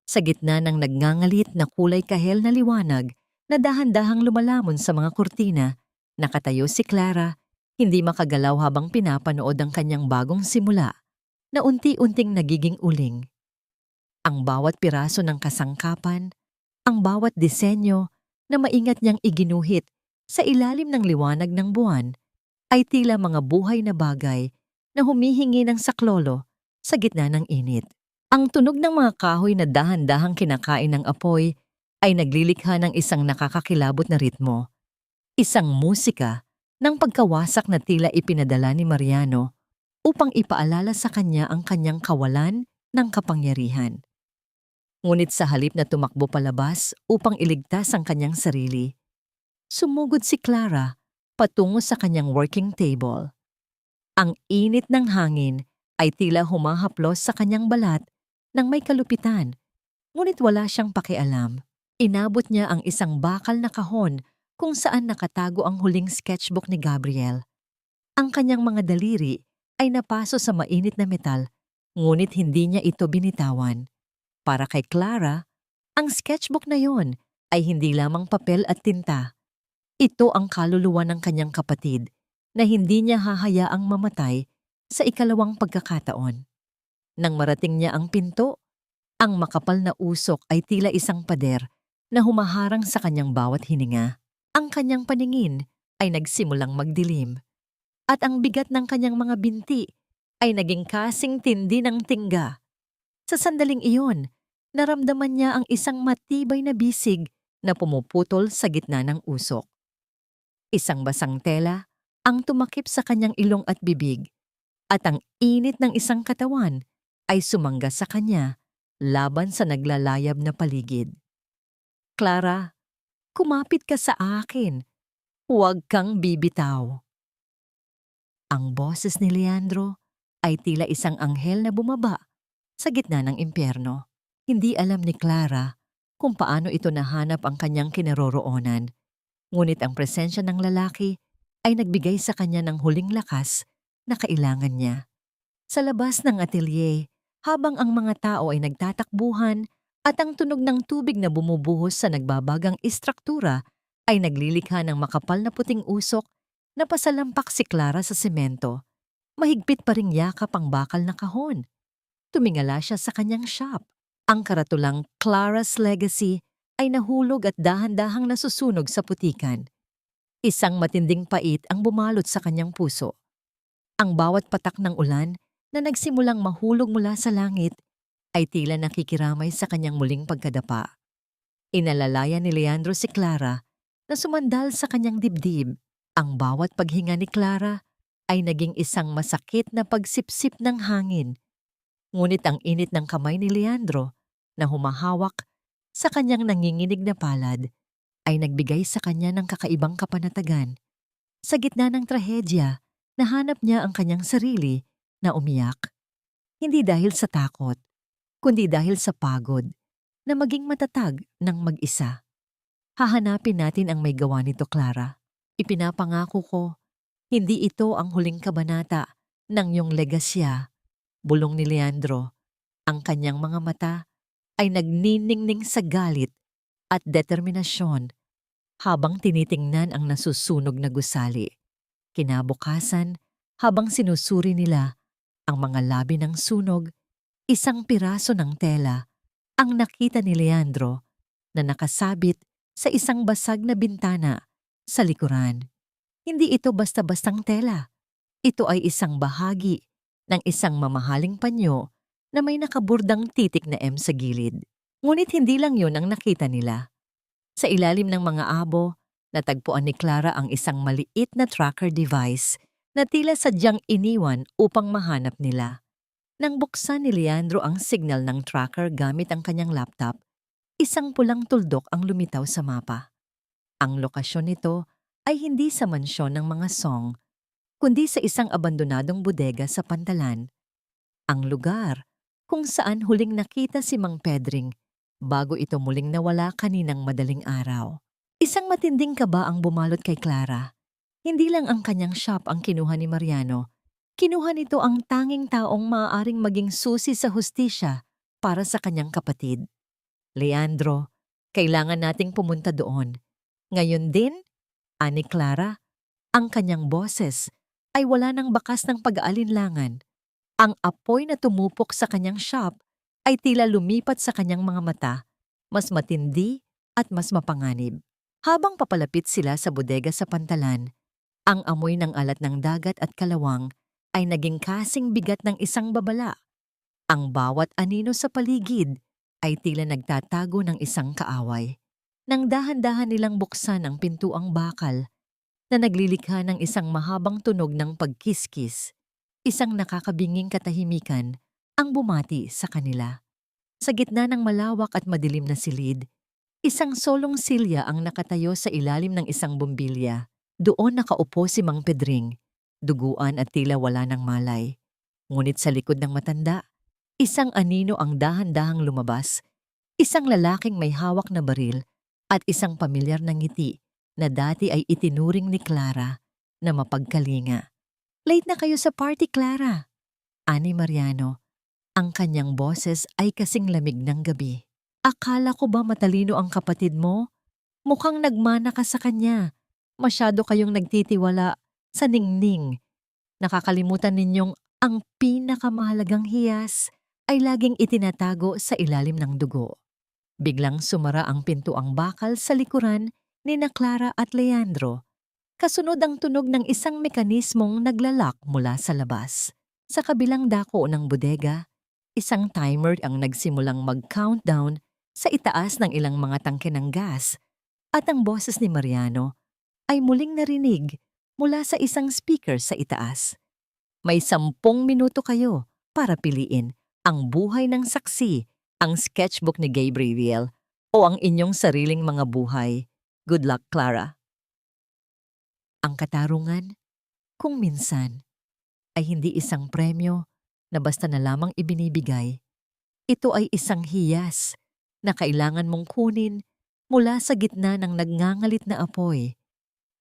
Sa gitna ng nagngangalit na kulay kahel na liwanag na dahan-dahang lumalamon sa mga kurtina, nakatayo si Clara, hindi makagalaw habang pinapanood ang kanyang bagong simula na unti-unting nagiging uling. Ang bawat piraso ng kasangkapan, ang bawat disenyo na maingat niyang iginuhit sa ilalim ng liwanag ng buwan ay tila mga buhay na bagay na humihingi ng saklolo sa gitna ng init. Ang tunog ng mga kahoy na dahan-dahang kinakain ng apoy ay naglilikha ng isang nakakakilabot na ritmo. Isang musika ng pagkawasak na tila ipinadala ni Mariano upang ipaalala sa kanya ang kanyang kawalan ng kapangyarihan. Ngunit sa halip na tumakbo palabas upang iligtas ang kanyang sarili, sumugod si Clara patungo sa kanyang working table. Ang init ng hangin ay tila humahaplos sa kanyang balat ng may kalupitan, ngunit wala siyang pakialam. Inabot niya ang isang bakal na kahon kung saan nakatago ang huling sketchbook ni Gabriel. Ang kanyang mga daliri ay napaso sa mainit na metal, ngunit hindi niya ito binitawan. Para kay Clara, ang sketchbook na yon ay hindi lamang papel at tinta. Ito ang kaluluwa ng kanyang kapatid na hindi niya hahayaang mamatay sa ikalawang pagkakataon. Nang marating niya ang pinto, ang makapal na usok ay tila isang pader na humaharang sa kanyang bawat hininga. Ang kanyang paningin ay nagsimulang magdilim, at ang bigat ng kanyang mga binti ay naging kasing tindi ng tingga. Sa sandaling iyon, naramdaman niya ang isang matibay na bisig na pumuputol sa gitna ng usok. Isang basang tela ang tumakip sa kanyang ilong at bibig, at ang init ng isang katawan ay sumangga sa kanya laban sa naglalayab na paligid. Clara, kumapit ka sa akin. Huwag kang bibitaw. Ang boses ni Leandro ay tila isang anghel na bumaba sa gitna ng impyerno. Hindi alam ni Clara kung paano ito nahanap ang kanyang kinaroroonan, ngunit ang presensya ng lalaki ay nagbigay sa kanya ng huling lakas na kailangan niya. Sa labas ng atelier, habang ang mga tao ay nagtatakbuhan at ang tunog ng tubig na bumubuhos sa nagbabagang istruktura ay naglilikha ng makapal na puting usok na pasalampak si Clara sa semento. Mahigpit pa ring yakap ang bakal na kahon. Tumingala siya sa kanyang shop. Ang karatulang Clara's Legacy ay nahulog at dahan-dahang nasusunog sa putikan. Isang matinding pait ang bumalot sa kanyang puso. Ang bawat patak ng ulan na nagsimulang mahulog mula sa langit ay tila nakikiramay sa kanyang muling pagkadapa. Inalalaya ni Leandro si Clara na sumandal sa kanyang dibdib. Ang bawat paghinga ni Clara ay naging isang masakit na pagsipsip ng hangin. Ngunit ang init ng kamay ni Leandro na humahawak sa kanyang nanginginig na palad ay nagbigay sa kanya ng kakaibang kapanatagan. Sa gitna ng trahedya, nahanap niya ang kanyang sarili na umiyak. Hindi dahil sa takot, kundi dahil sa pagod na maging matatag ng mag-isa. Hahanapin natin ang may gawa nito, Clara. Ipinapangako ko, hindi ito ang huling kabanata ng iyong legasya. Bulong ni Leandro. Ang kanyang mga mata ay nagniningning sa galit at determinasyon habang tinitingnan ang nasusunog na gusali. Kinabukasan, habang sinusuri nila ang mga labi ng sunog, isang piraso ng tela ang nakita ni Leandro na nakasabit sa isang basag na bintana sa likuran. Hindi ito basta-bastang tela. Ito ay isang bahagi ng isang mamahaling panyo na may nakaburdang titik na M sa gilid. Ngunit hindi lang yun ang nakita nila. Sa ilalim ng mga abo, natagpuan ni Clara ang isang maliit na tracker device na tila sadyang iniwan upang mahanap nila. Nang buksan ni Leandro ang signal ng tracker gamit ang kanyang laptop, isang pulang tuldok ang lumitaw sa mapa. Ang lokasyon nito ay hindi sa mansyon ng mga Song, kundi sa isang abandonadong bodega sa Pantalan. Ang lugar kung saan huling nakita si Mang Pedring bago ito muling nawala kaninang madaling araw. Isang matinding kaba ang bumalot kay Clara. Hindi lang ang kanyang shop ang kinuha ni Mariano. Kinuha nito ang tanging taong maaaring maging susi sa hustisya para sa kanyang kapatid. Leandro, kailangan nating pumunta doon. Ngayon din, ani Clara, ang kanyang boses ay wala ng bakas ng pag-aalinlangan. Ang apoy na tumupok sa kanyang shop ay tila lumipat sa kanyang mga mata, mas matindi at mas mapanganib. Habang papalapit sila sa bodega sa Pantalan, ang amoy ng alat ng dagat at kalawang ay naging kasing bigat ng isang babala. Ang bawat anino sa paligid ay tila nagtatago ng isang kaaway. Nang dahan-dahan nilang buksan ang pintuang bakal, na naglilikha ng isang mahabang tunog ng pagkiskis. Isang nakakabinging katahimikan ang bumati sa kanila. Sa gitna ng malawak at madilim na silid, isang solong silya ang nakatayo sa ilalim ng isang bumbilya. Doon nakaupo si Mang Pedring, duguan at tila wala ng malay. Ngunit sa likod ng matanda, isang anino ang dahan-dahang lumabas, isang lalaking may hawak na baril at isang pamilyar na ngiti na dati ay itinuring ni Clara na mapagkalinga. "Late na kayo sa party, Clara," ani Mariano. Ang kanyang boses ay kasing lamig ng gabi. "Akala ko ba matalino ang kapatid mo? Mukhang nagmana ka sa kanya. Masyado kayong nagtitiwala sa ningning. Nakakalimutan ninyong ang pinakamahalagang hiyas ay laging itinatago sa ilalim ng dugo." Biglang sumara ang pintuang bakal sa likuran ni na Clara at Leandro. Kasunod ang tunog ng isang mekanismong naglalak mula sa labas. Sa kabilang dako ng bodega, isang timer ang nagsimulang mag-countdown sa itaas ng ilang mga tangke ng gas at ang boses ni Mariano ay muling narinig mula sa isang speaker sa itaas. "May 10 minuto kayo para piliin ang buhay ng saksi, ang sketchbook ni Gabriel o ang inyong sariling mga buhay. Good luck, Clara." Ang katarungan, kung minsan, ay hindi isang premyo na basta na lamang ibinibigay. Ito ay isang hiyas na kailangan mong kunin mula sa gitna ng nagngangalit na apoy,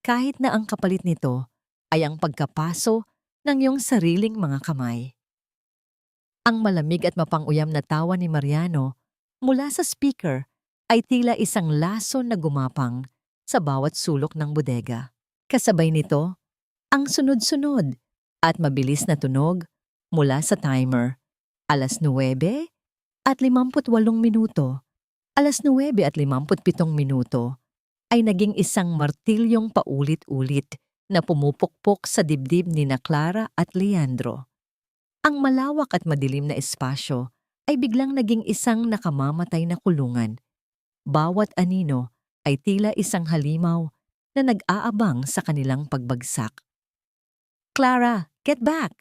kahit na ang kapalit nito ay ang pagkapaso ng iyong sariling mga kamay. Ang malamig at mapanguyam na tawa ni Mariano mula sa speaker ay tila isang laso na gumapang sa bawat sulok ng bodega. Kasabay nito, ang sunod-sunod at mabilis na tunog mula sa timer. 9:58 minuto, 9:57 ay naging isang martilyong paulit-ulit na pumupukpok sa dibdib ni na Clara at Leandro. Ang malawak at madilim na espasyo ay biglang naging isang nakamamatay na kulungan. Bawat anino ay tila isang halimaw na nag-aabang sa kanilang pagbagsak. "Clara, get back!"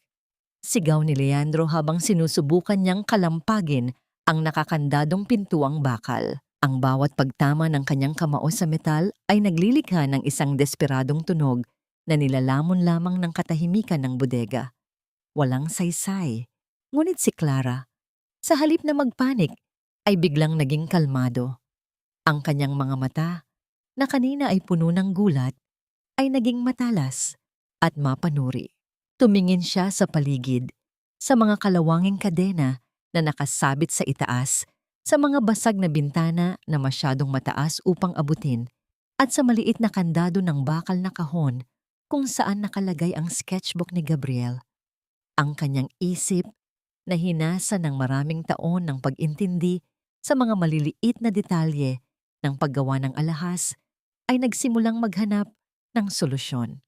sigaw ni Leandro habang sinusubukan niyang kalampagin ang nakakandadong pintuang bakal. Ang bawat pagtama ng kanyang kamao sa metal ay naglilikha ng isang desperadong tunog na nilalamon lamang ng katahimikan ng bodega. Walang saysay. Ngunit si Clara, sa halip na magpanik, ay biglang naging kalmado. Ang kanyang mga mata, na kanina ay puno ng gulat, ay naging matalas at mapanuri. Tumingin siya sa paligid, sa mga kalawanging kadena na nakasabit sa itaas, sa mga basag na bintana na masyadong mataas upang abutin, at sa maliit na kandado ng bakal na kahon kung saan nakalagay ang sketchbook ni Gabriel. Ang kanyang isip, na hinasa ng maraming taon ng pag-intindi sa mga maliliit na detalye ng paggawa ng alahas, ay nagsimulang maghanap ng solusyon.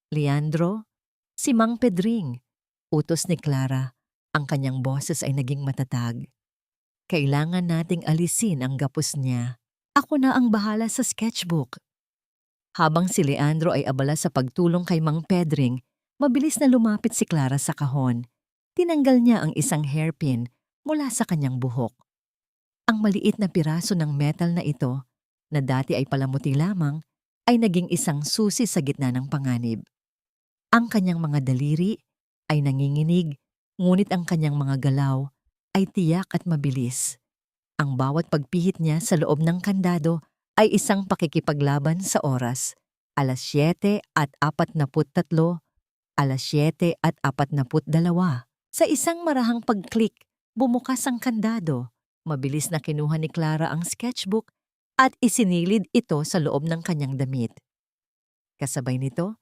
"Leandro, si Mang Pedring," utos ni Clara. Ang kanyang boses ay naging matatag. "Kailangan nating alisin ang gapos niya. Ako na ang bahala sa sketchbook." Habang si Leandro ay abala sa pagtulong kay Mang Pedring, mabilis na lumapit si Clara sa kahon. Tinanggal niya ang isang hairpin mula sa kanyang buhok. Ang maliit na piraso ng metal na ito, na dati ay palamuti lamang, ay naging isang susi sa gitna ng panganib. Ang kanyang mga daliri ay nanginginig, ngunit ang kanyang mga galaw ay tiyak at mabilis. Ang bawat pagpihit niya sa loob ng kandado ay isang pakikipaglaban sa oras. 7:43, 7:42. Sa isang marahang pag-click, bumukas ang kandado. Mabilis na kinuha ni Clara ang sketchbook at isinilid ito sa loob ng kanyang damit. Kasabay nito,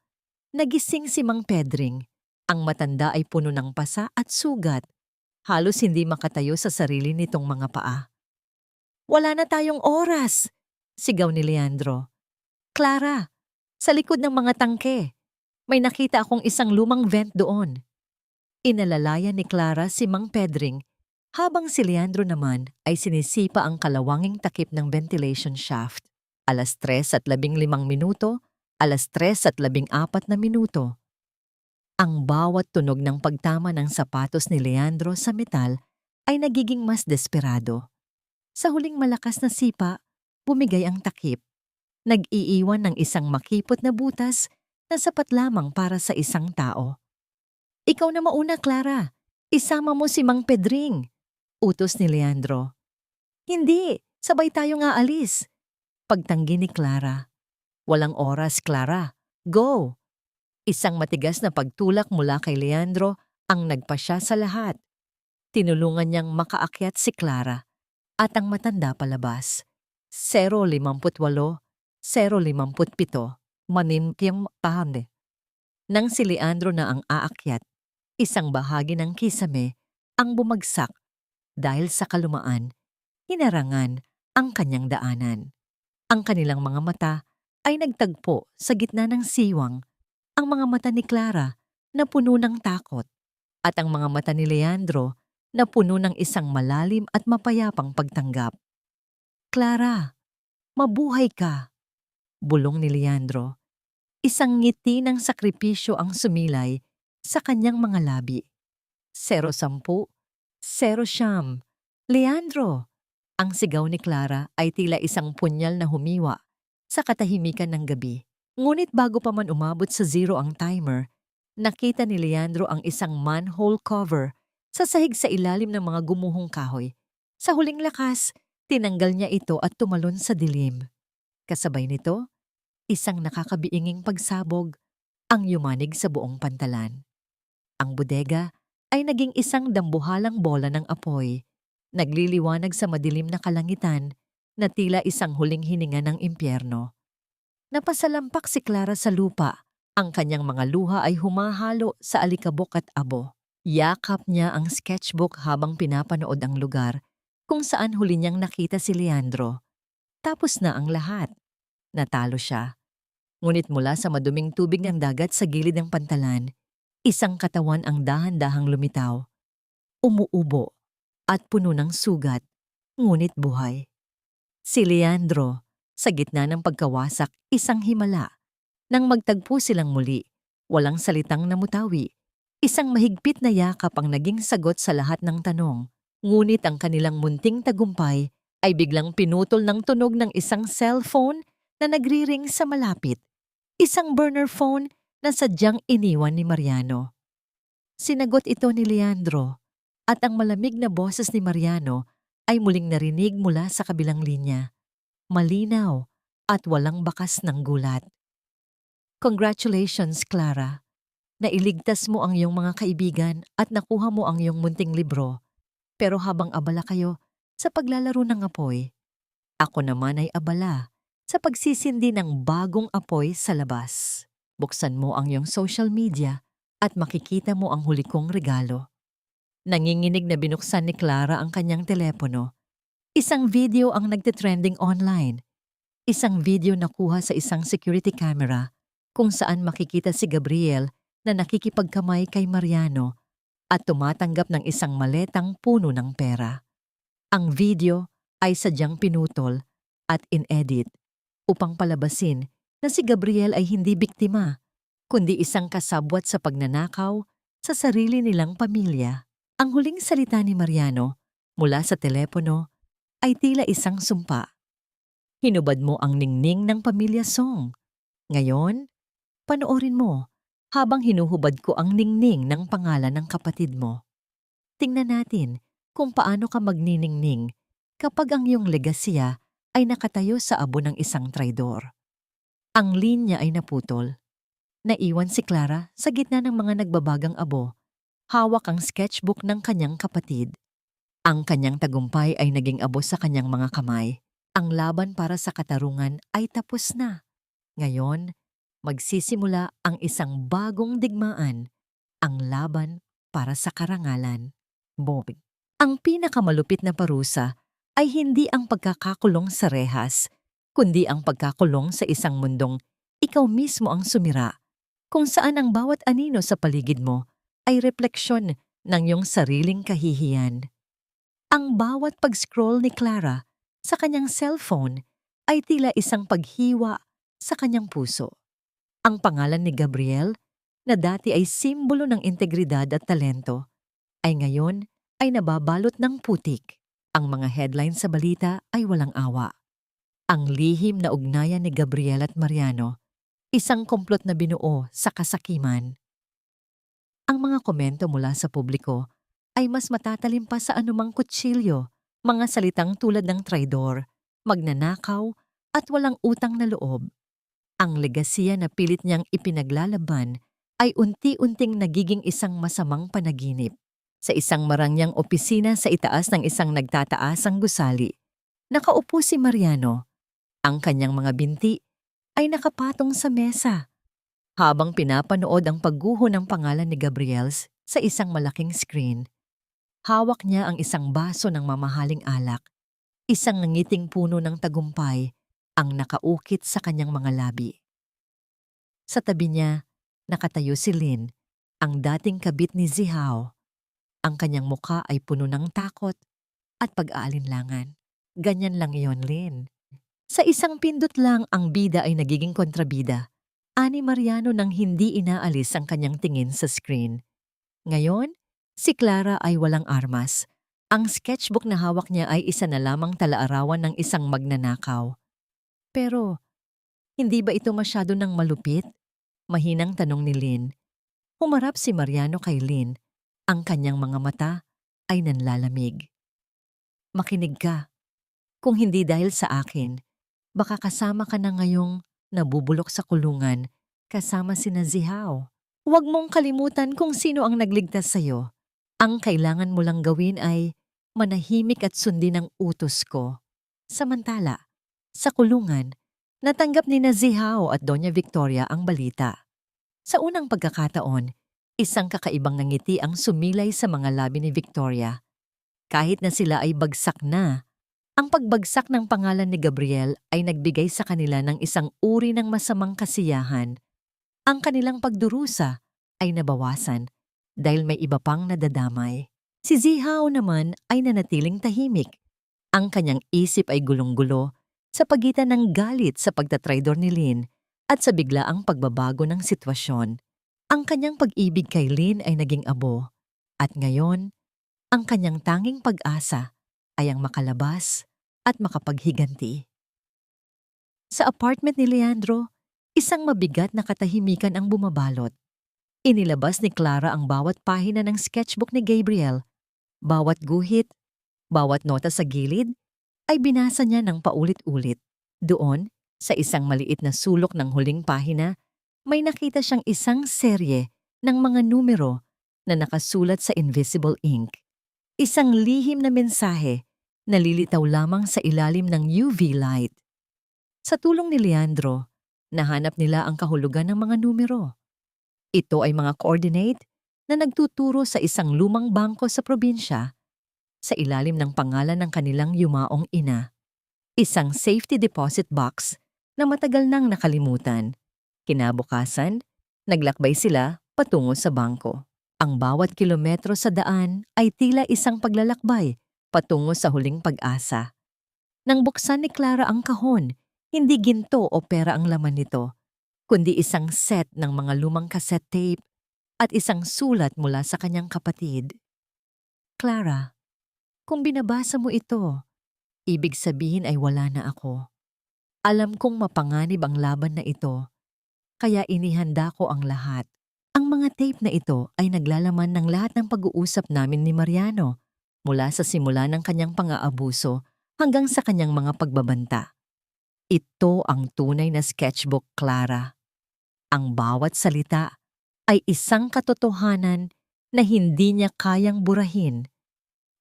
nagising si Mang Pedring. Ang matanda ay puno ng pasa at sugat. Halos hindi makatayo sa sarili nitong mga paa. "Wala na tayong oras!" sigaw ni Leandro. "Clara, sa likod ng mga tangke, may nakita akong isang lumang vent doon." Inalalayan ni Clara si Mang Pedring habang si Leandro naman ay sinisipa ang kalawanging takip ng ventilation shaft. 3:15, 3:14. Ang bawat tunog ng pagtama ng sapatos ni Leandro sa metal ay nagiging mas desperado. Sa huling malakas na sipa, bumigay ang takip. Nag-iiwan ng isang makipot na butas na sapat lamang para sa isang tao. Ikaw na mauna, Clara. Isama mo si Mang Pedring, utos ni Leandro. Hindi, sabay tayong aalis. Pagtanggi ni Clara. Walang oras, Clara. Go! Isang matigas na pagtulak mula kay Leandro ang nagpasya sa lahat. Tinulungan niyang makaakyat si Clara at ang matanda palabas. 0:58, 0:57, manimkim tahande. Nang si Leandro na ang aakyat, isang bahagi ng kisame ang bumagsak dahil sa kalumaan, hinarangan ang kanyang daanan. Ang kanilang mga mata ay nagtagpo sa gitna ng siwang, ang mga mata ni Clara na puno ng takot at ang mga mata ni Leandro na puno ng isang malalim at mapayapang pagtanggap. Clara, mabuhay ka! Bulong ni Leandro. Isang ngiti ng sakripisyo ang sumilay sa kanyang mga labi. 0:10, 0:9. Leandro! Ang sigaw ni Clara ay tila isang punyal na humiwa sa katahimikan ng gabi. Ngunit bago pa man umabot sa 0 ang timer, nakita ni Leandro ang isang manhole cover sa sahig sa ilalim ng mga gumuhong kahoy. Sa huling lakas, tinanggal niya ito at tumalon sa dilim. Kasabay nito, isang nakakabiinging pagsabog ang yumanig sa buong pantalan. Ang bodega ay naging isang dambuhalang bola ng apoy, nagliliwanag sa madilim na kalangitan na tila isang huling hininga ng impyerno. Napasalampak si Clara sa lupa. Ang kanyang mga luha ay humahalo sa alikabok at abo. Yakap niya ang sketchbook habang pinapanood ang lugar kung saan huli niyang nakita si Leandro. Tapos na ang lahat. Natalo siya. Ngunit mula sa maduming tubig ng dagat sa gilid ng pantalan, isang katawan ang dahan-dahang lumitaw. Umuubo at puno ng sugat, ngunit buhay. Si Leandro, sa gitna ng pagkawasak, isang himala. Nang magtagpo silang muli, walang salitang namutawi. Isang mahigpit na yakap ang naging sagot sa lahat ng tanong. Ngunit ang kanilang munting tagumpay ay biglang pinutol ng tunog ng isang cellphone na nagriring sa malapit. Isang burner phone na sadyang iniwan ni Mariano. Sinagot ito ni Leandro at ang malamig na boses ni Mariano ay muling narinig mula sa kabilang linya. Malinaw at walang bakas ng gulat. Congratulations, Clara. Nailigtas mo ang iyong mga kaibigan at nakuha mo ang iyong munting libro. Pero habang abala kayo sa paglalaro ng apoy, ako naman ay abala sa pagsisindi ng bagong apoy sa labas. Buksan mo ang iyong social media at makikita mo ang huli kong regalo. Nanginginig na binuksan ni Clara ang kanyang telepono. Isang video ang nagtitrending online. Isang video na kuha sa isang security camera kung saan makikita si Gabriel na nakikipagkamay kay Mariano at tumatanggap ng isang maletang puno ng pera. Ang video ay sadyang pinutol at inedit upang palabasin na si Gabriel ay hindi biktima, kundi isang kasabwat sa pagnanakaw sa sarili nilang pamilya. Ang huling salita ni Mariano mula sa telepono ay tila isang sumpa. Hinubad mo ang ningning ng Pamilya Song. Ngayon, panoorin mo habang hinuhubad ko ang ningning ng pangalan ng kapatid mo. Tingnan natin kung paano ka magniningning kapag ang iyong legasya ay nakatayo sa abo ng isang traidor. Ang linya ay naputol. Naiwan si Clara sa gitna ng mga nagbabagang abo. Hawak ang sketchbook ng kanyang kapatid. Ang kanyang tagumpay ay naging abo sa kanyang mga kamay. Ang laban para sa katarungan ay tapos na. Ngayon, magsisimula ang isang bagong digmaan, ang laban para sa karangalan. Bob. Ang pinakamalupit na parusa ay hindi ang pagkakakulong sa rehas, kundi ang pagkakulong sa isang mundong ikaw mismo ang sumira, kung saan ang bawat anino sa paligid mo ay refleksyon ng iyong sariling kahihiyan. Ang bawat pag-scroll ni Clara sa kanyang cellphone ay tila isang paghiwa sa kanyang puso. Ang pangalan ni Gabriel, na dati ay simbolo ng integridad at talento, ay ngayon ay nababalot ng putik. Ang mga headline sa balita ay walang awa. Ang lihim na ugnayan ni Gabriel at Mariano, isang komplot na binuo sa kasakiman. Ang mga komento mula sa publiko ay mas matatalim pa sa anumang kutsilyo, mga salitang tulad ng traidor, magnanakaw, at walang utang na loob. Ang legasiya na pilit niyang ipinaglalaban ay unti-unting nagiging isang masamang panaginip. Sa isang marangyang opisina sa itaas ng isang nagtataasang gusali, nakaupo si Mariano. Ang kanyang mga binti ay nakapatong sa mesa. Habang pinapanood ang pagguho ng pangalan ni Gabriels sa isang malaking screen, hawak niya ang isang baso ng mamahaling alak, isang nangiting puno ng tagumpay ang nakaukit sa kanyang mga labi. Sa tabi niya, nakatayo si Lynn, ang dating kabit ni Zihao. Ang kanyang muka ay puno ng takot at pag-aalinlangan. Ganyan lang iyon, Lynn. Sa isang pindot lang ang bida ay nagiging kontrabida. Ani Mariano nang hindi inaalis ang kanyang tingin sa screen. Ngayon, si Clara ay walang armas. Ang sketchbook na hawak niya ay isa na lamang talaarawan ng isang magnanakaw. Pero, hindi ba ito masyado ng malupit? Mahinang tanong ni Lynn. Humarap si Mariano kay Lynn. Ang kanyang mga mata ay nanlalamig. Makinig ka. Kung hindi dahil sa akin, baka kasama ka na ngayong nabubulok sa kulungan kasama sina Zihao. Huwag mong kalimutan kung sino ang nagligtas sa'yo. Ang kailangan mo lang gawin ay manahimik at sundin ang utos ko. Samantala, sa kulungan, natanggap ni na Zihao at Doña Victoria ang balita. Sa unang pagkakataon, isang kakaibang ngiti ang sumilay sa mga labi ni Victoria. Kahit na sila ay bagsak na, ang pagbagsak ng pangalan ni Gabriel ay nagbigay sa kanila ng isang uri ng masamang kasiyahan. Ang kanilang pagdurusa ay nabawasan dahil may iba pang nadadamay. Si Zihao naman ay nanatiling tahimik. Ang kanyang isip ay gulong-gulo sa pagitan ng galit sa pagtatraidor ni Lynn at sa biglaang pagbabago ng sitwasyon. Ang kanyang pag-ibig kay Lynn ay naging abo at ngayon, ang kanyang tanging pag-asa ay ang makalabas at makapaghiganti. Sa apartment ni Leandro, isang mabigat na katahimikan ang bumabalot. Inilabas ni Clara ang bawat pahina ng sketchbook ni Gabriel. Bawat guhit, bawat nota sa gilid, ay binasa niya ng paulit-ulit. Doon, sa isang maliit na sulok ng huling pahina, may nakita siyang isang serye ng mga numero na nakasulat sa invisible ink. Isang lihim na mensahe na lilitaw lamang sa ilalim ng UV light. Sa tulong ni Leandro, nahanap nila ang kahulugan ng mga numero. Ito ay mga coordinate na nagtuturo sa isang lumang bangko sa probinsya sa ilalim ng pangalan ng kanilang yumaong ina. Isang safety deposit box na matagal nang nakalimutan. Kinabukasan, naglakbay sila patungo sa bangko. Ang bawat kilometro sa daan ay tila isang paglalakbay patungo sa huling pag-asa. Nang buksan ni Clara ang kahon, hindi ginto o pera ang laman nito, kundi isang set ng mga lumang cassette tape at isang sulat mula sa kanyang kapatid. Clara, kung binabasa mo ito, ibig sabihin ay wala na ako. Alam kong mapanganib ang laban na ito, kaya inihanda ko ang lahat. Ang mga tape na ito ay naglalaman ng lahat ng pag-uusap namin ni Mariano, mula sa simula ng kanyang pang-aabuso hanggang sa kanyang mga pagbabanta. Ito ang tunay na sketchbook, Clara. Ang bawat salita ay isang katotohanan na hindi niya kayang burahin.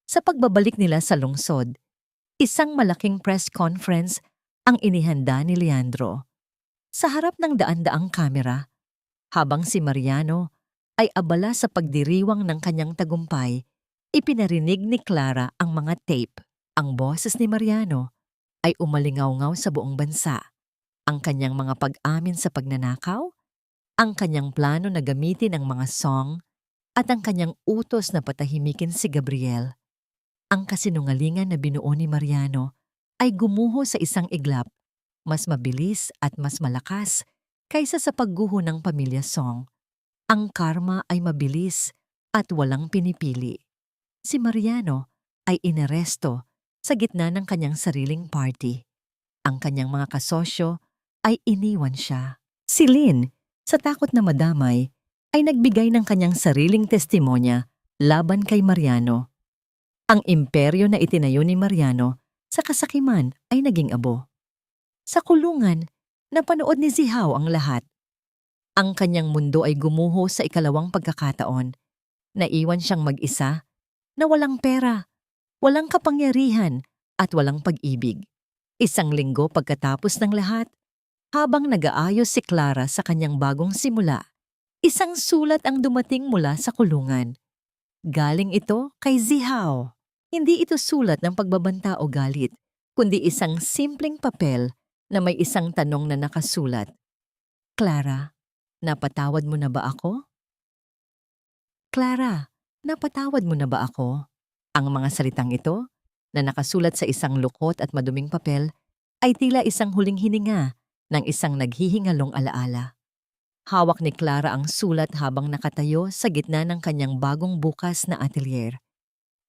Sa pagbabalik nila sa lungsod, isang malaking press conference ang inihanda ni Leandro. Sa harap ng daan-daang kamera, habang si Mariano ay abala sa pagdiriwang ng kanyang tagumpay, ipinarinig ni Clara ang mga tape. Ang boses ni Mariano ay umalingaw-ngaw sa buong bansa. Ang kanyang mga pag-amin sa pagnanakaw, ang kanyang plano na gamitin ang mga song, at ang kanyang utos na patahimikin si Gabriel. Ang kasinungalingan na binuo ni Mariano ay gumuho sa isang iglap, mas mabilis at mas malakas kaysa sa pagguho ng pamilya Song. Ang karma ay mabilis at walang pinipili. Si Mariano ay inaresto sa gitna ng kanyang sariling party. Ang kanyang mga kasosyo ay iniwan siya. Si Lynn, sa takot na madamay, ay nagbigay ng kanyang sariling testimonya laban kay Mariano. Ang imperyo na itinayo ni Mariano sa kasakiman ay naging abo. Sa kulungan, napanood ni Zihaw ang lahat. Ang kanyang mundo ay gumuho sa ikalawang pagkakataon. Naiwan siyang mag-isa, na walang pera, walang kapangyarihan at walang pag-ibig. Isang linggo pagkatapos ng lahat, habang nag-aayos si Clara sa kanyang bagong simula, isang sulat ang dumating mula sa kulungan. Galing ito kay Zihaw. Hindi ito sulat ng pagbabanta o galit, kundi isang simpleng papel na may isang tanong na nakasulat. Clara, napatawad mo na ba ako? Clara, napatawad mo na ba ako? Ang mga salitang ito, na nakasulat sa isang lukot at maduming papel, ay tila isang huling hininga ng isang naghihingalong alaala. Hawak ni Clara ang sulat habang nakatayo sa gitna ng kanyang bagong bukas na atelier.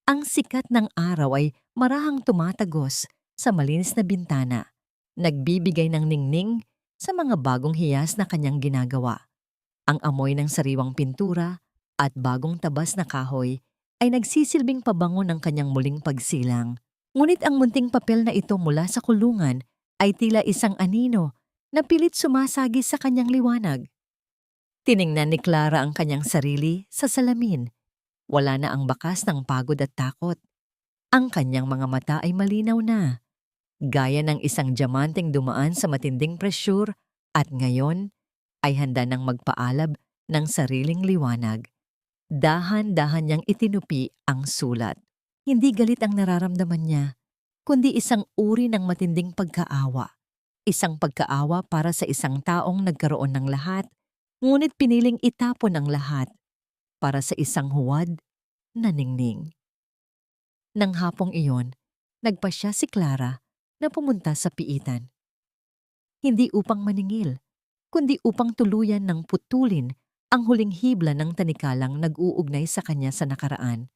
Ang sikat ng araw ay marahang tumatagos sa malinis na bintana, nagbibigay ng ningning sa mga bagong hiyas na kanyang ginagawa. Ang amoy ng sariwang pintura at bagong tabas na kahoy ay nagsisilbing pabango ng kanyang muling pagsilang. Ngunit ang munting papel na ito mula sa kulungan ay tila isang anino na pilit sumasagi sa kanyang liwanag. Tiningnan ni Clara ang kanyang sarili sa salamin. Wala na ang bakas ng pagod at takot. Ang kanyang mga mata ay malinaw na, gaya ng isang diamanteng dumaan sa matinding presyur at ngayon ay handa nang magpaalab ng sariling liwanag. Dahan-dahan niyang itinupi ang sulat. Hindi galit ang nararamdaman niya, kundi isang uri ng matinding pagkaawa. Isang pagkaawa para sa isang taong nagkaroon ng lahat, ngunit piniling itapon ang lahat para sa isang huwad na ningning. Nang hapong iyon, nagpasya si Clara na pumunta sa piitan. Hindi upang maningil, kundi upang tuluyan ng putulin ang huling hibla ng tanikalang nag-uugnay sa kanya sa nakaraan.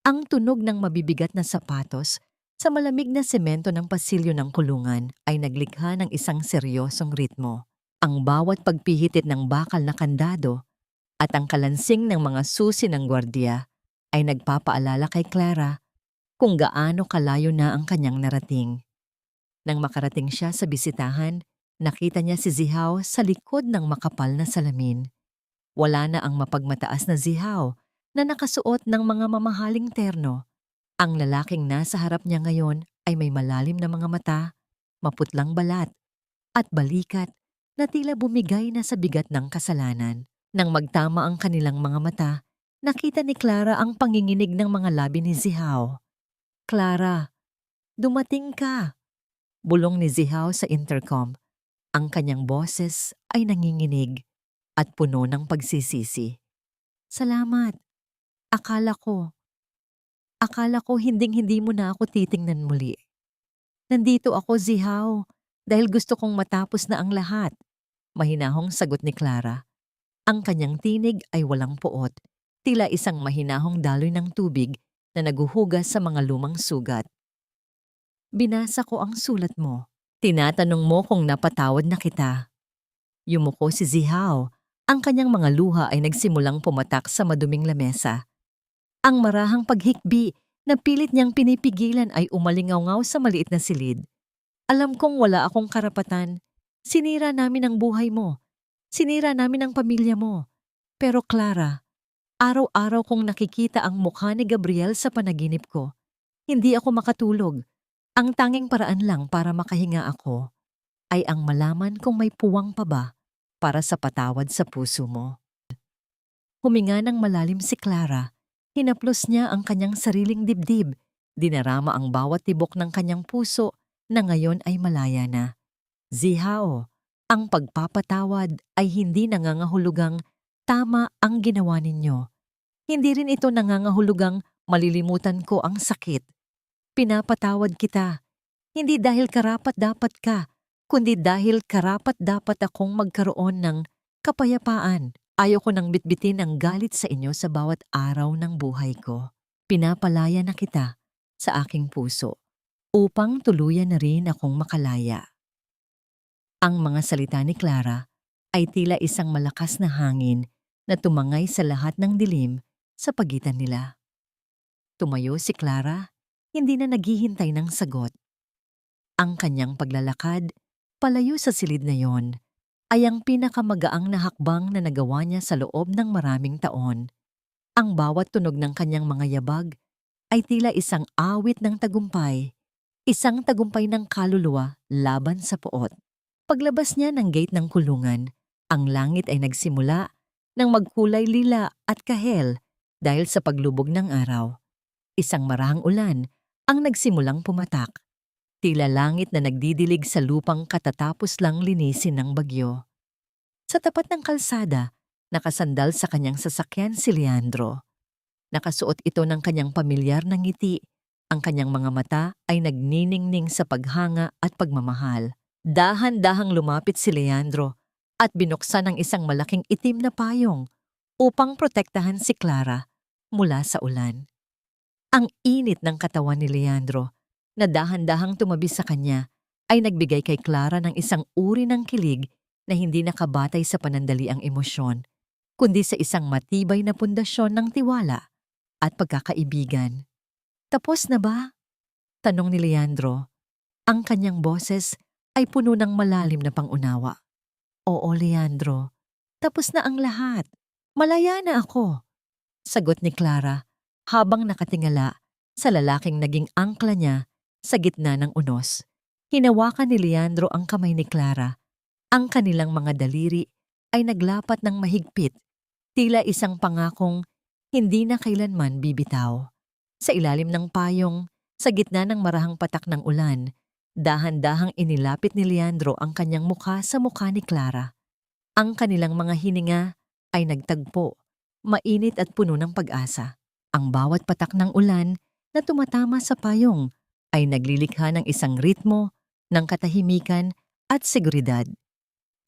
Ang tunog ng mabibigat na sapatos sa malamig na semento ng pasilyo ng kulungan ay naglikha ng isang seryosong ritmo. Ang bawat pagpihitit ng bakal na kandado at ang kalansing ng mga susi ng gwardiya ay nagpapaalala kay Clara kung gaano kalayo na ang kanyang narating. Nang makarating siya sa bisitahan, nakita niya si Zihaw sa likod ng makapal na salamin. Wala na ang mapagmataas na Zihaw na nakasuot ng mga mamahaling terno. Ang lalaking nasa harap niya ngayon ay may malalim na mga mata, maputlang balat, at balikat na tila bumigay na sa bigat ng kasalanan. Nang magtama ang kanilang mga mata, nakita ni Clara ang panginginig ng mga labi ni Zihaw. Clara, dumating ka! Bulong ni Zihaw sa intercom. Ang kanyang boses ay nanginginig at puno ng pagsisisi. Salamat. Akala ko hinding-hindi mo na ako titingnan muli. Nandito ako, Zihaw, dahil gusto kong matapos na ang lahat. Mahinahong sagot ni Clara. Ang kanyang tinig ay walang puot, tila isang mahinahong daloy ng tubig na naguhugas sa mga lumang sugat. Binasa ko ang sulat mo. Tinatanong mo kung napatawad na kita. Yumuko si Zihaw. Ang kanyang mga luha ay nagsimulang pumatak sa maduming lamesa. Ang marahang paghikbi na pilit niyang pinipigilan ay umalingaw-ngaw sa maliit na silid. Alam kong wala akong karapatan. Sinira namin ang buhay mo. Sinira namin ang pamilya mo. Pero Clara, araw-araw kong nakikita ang mukha ni Gabriel sa panaginip ko. Hindi ako makatulog. Ang tanging paraan lang para makahinga ako ay ang malaman kung may puwang pa ba para sa patawad sa puso mo. Huminga ng malalim si Clara. Hinaplos niya ang kanyang sariling dibdib. Dinarama ang bawat tibok ng kanyang puso na ngayon ay malaya na. Zihaw, ang pagpapatawad ay hindi nangangahulugang tama ang ginawa ninyo. Hindi rin ito nangangahulugang malilimutan ko ang sakit. Pinapatawad kita, hindi dahil karapat-dapat ka, kundi dahil karapat-dapat akong magkaroon ng kapayapaan. Ayoko nang bitbitin ang galit sa inyo sa bawat araw ng buhay ko. Pinapalaya na kita sa aking puso upang tuluyan na rin akong makalaya. Ang mga salita ni Clara ay tila isang malakas na hangin na tumangay sa lahat ng dilim sa pagitan nila. Tumayo si Clara, hindi na naghihintay ng sagot. Ang kanyang paglalakad, palayo sa silid na yon, ay ang pinakamagaang na hakbang na nagawa niya sa loob ng maraming taon. Ang bawat tunog ng kanyang mga yabag ay tila isang awit ng tagumpay, isang tagumpay ng kaluluwa laban sa poot. Paglabas niya ng gate ng kulungan, ang langit ay nagsimula ng magkulay lila at kahel dahil sa paglubog ng araw. Isang marahang ulan ang nagsimulang pumatak, tila langit na nagdidilig sa lupang katatapos lang linisin ng bagyo. Sa tapat ng kalsada, nakasandal sa kanyang sasakyan si Leandro. Nakasuot ito ng kanyang pamilyar na ngiti. Ang kanyang mga mata ay nagniningning sa paghanga at pagmamahal. Dahan-dahang lumapit si Leandro at binuksan ang isang malaking itim na payong upang protektahan si Clara mula sa ulan. Ang init ng katawan ni Leandro na dahan-dahang tumabi sa kanya ay nagbigay kay Clara ng isang uri ng kilig na hindi nakabatay sa panandaliang emosyon, kundi sa isang matibay na pundasyon ng tiwala at pagkakaibigan. "Tapos na ba?" tanong ni Leandro. Ang kanyang boses ay puno ng malalim na pangunawa. "Oo, Leandro. Tapos na ang lahat. Malaya na ako," sagot ni Clara habang nakatingala sa lalaking naging angkla niya sa gitna ng unos. Hinawakan ni Leandro ang kamay ni Clara. Ang kanilang mga daliri ay naglapat ng mahigpit, tila isang pangakong hindi na kailanman bibitaw. Sa ilalim ng payong, sa gitna ng marahang patak ng ulan, dahan-dahang inilapit ni Leandro ang kanyang mukha sa mukha ni Clara. Ang kanilang mga hininga ay nagtagpo, mainit at puno ng pag-asa. Ang bawat patak ng ulan na tumatama sa payong ay naglilikha ng isang ritmo ng katahimikan at seguridad.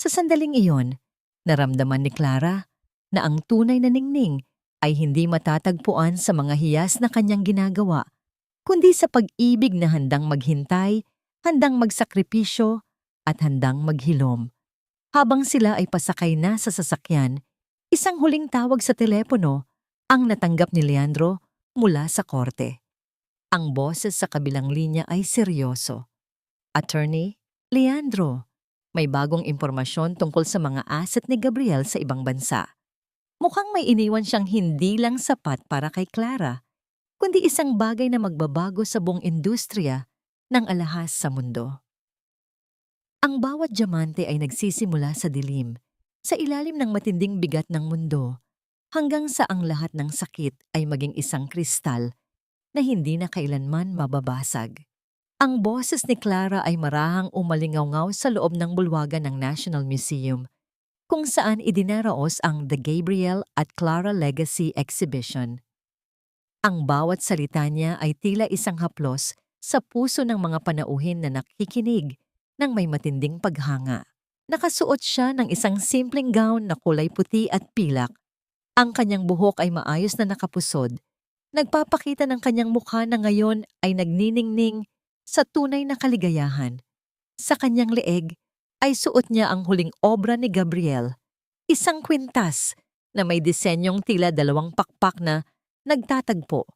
Sa sandaling iyon, naramdaman ni Clara na ang tunay na ningning ay hindi matatagpuan sa mga hiyas na kanyang ginagawa, kundi sa pag-ibig na handang maghintay, handang magsakripisyo, at handang maghilom. Habang sila ay pasakay na sa sasakyan, isang huling tawag sa telepono ang natanggap ni Leandro mula sa korte. Ang boses sa kabilang linya ay seryoso. "Attorney, Leandro, may bagong impormasyon tungkol sa mga asset ni Gabriel sa ibang bansa. Mukhang may iniwan siyang hindi lang sapat para kay Clara, kundi isang bagay na magbabago sa buong industriya ng alahas sa mundo." Ang bawat diamante ay nagsisimula sa dilim, sa ilalim ng matinding bigat ng mundo, hanggang sa ang lahat ng sakit ay maging isang kristal na hindi na kailanman mababasag. Ang boses ni Clara ay marahang umalingaw sa loob ng bulwagan ng National Museum, kung saan idinaraos ang The Gabriel at Clara Legacy Exhibition. Ang bawat salita niya ay tila isang haplos sa puso ng mga panauhin na nakikinig ng may matinding paghanga. Nakasuot siya ng isang simpleng gown na kulay puti at pilak. Ang kanyang buhok ay maayos na nakapusod. Nagpapakita ng kanyang mukha na ngayon ay nagniningning sa tunay na kaligayahan. Sa kanyang leeg ay suot niya ang huling obra ni Gabriel, isang kwintas na may disenyong tila dalawang pakpak na nagtatagpo,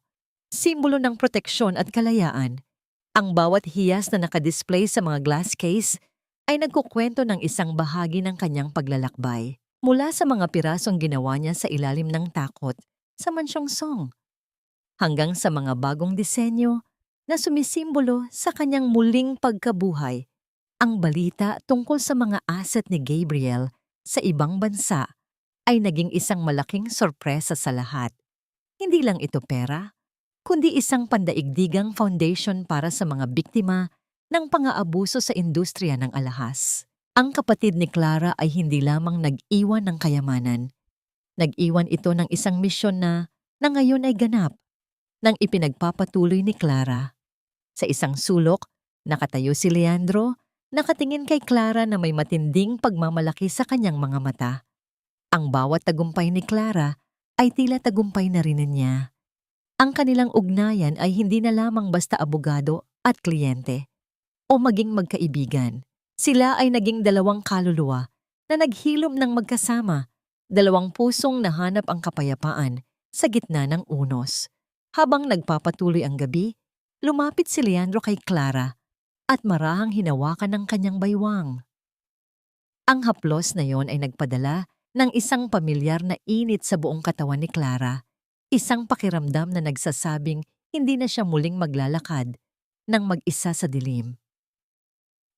simbolo ng proteksyon at kalayaan. Ang bawat hiyas na nakadisplay sa mga glass case ay nagkukwento ng isang bahagi ng kanyang paglalakbay, mula sa mga pirasong ginawa niya sa ilalim ng takot sa Mansyong Song, hanggang sa mga bagong disenyo na sumisimbolo sa kanyang muling pagkabuhay. Ang balita tungkol sa mga asset ni Gabriel sa ibang bansa ay naging isang malaking sorpresa sa lahat. Hindi lang ito pera, kundi isang pandaigdigang foundation para sa mga biktima ng pang-aabuso sa industriya ng alahas. Ang kapatid ni Clara ay hindi lamang nag-iwan ng kayamanan. Nag-iwan ito ng isang misyon na ngayon ay ganap, nang ipinagpapatuloy ni Clara. Sa isang sulok, nakatayo si Leandro Nakatingin kay Clara na may matinding pagmamalaki sa kanyang mga mata. Ang bawat tagumpay ni Clara ay tila tagumpay na rin niya. Ang kanilang ugnayan ay hindi na lamang basta abogado at kliyente o maging magkaibigan. Sila ay naging dalawang kaluluwa na naghilom ng magkasama, dalawang pusong nahanap ang kapayapaan sa gitna ng unos. Habang nagpapatuloy ang gabi, lumapit si Leandro kay Clara at marahang hinawakan ng kanyang baywang. Ang haplos na yon ay nagpadala ng isang pamilyar na init sa buong katawan ni Clara, isang pakiramdam na nagsasabing hindi na siya muling maglalakad nang mag-isa sa dilim.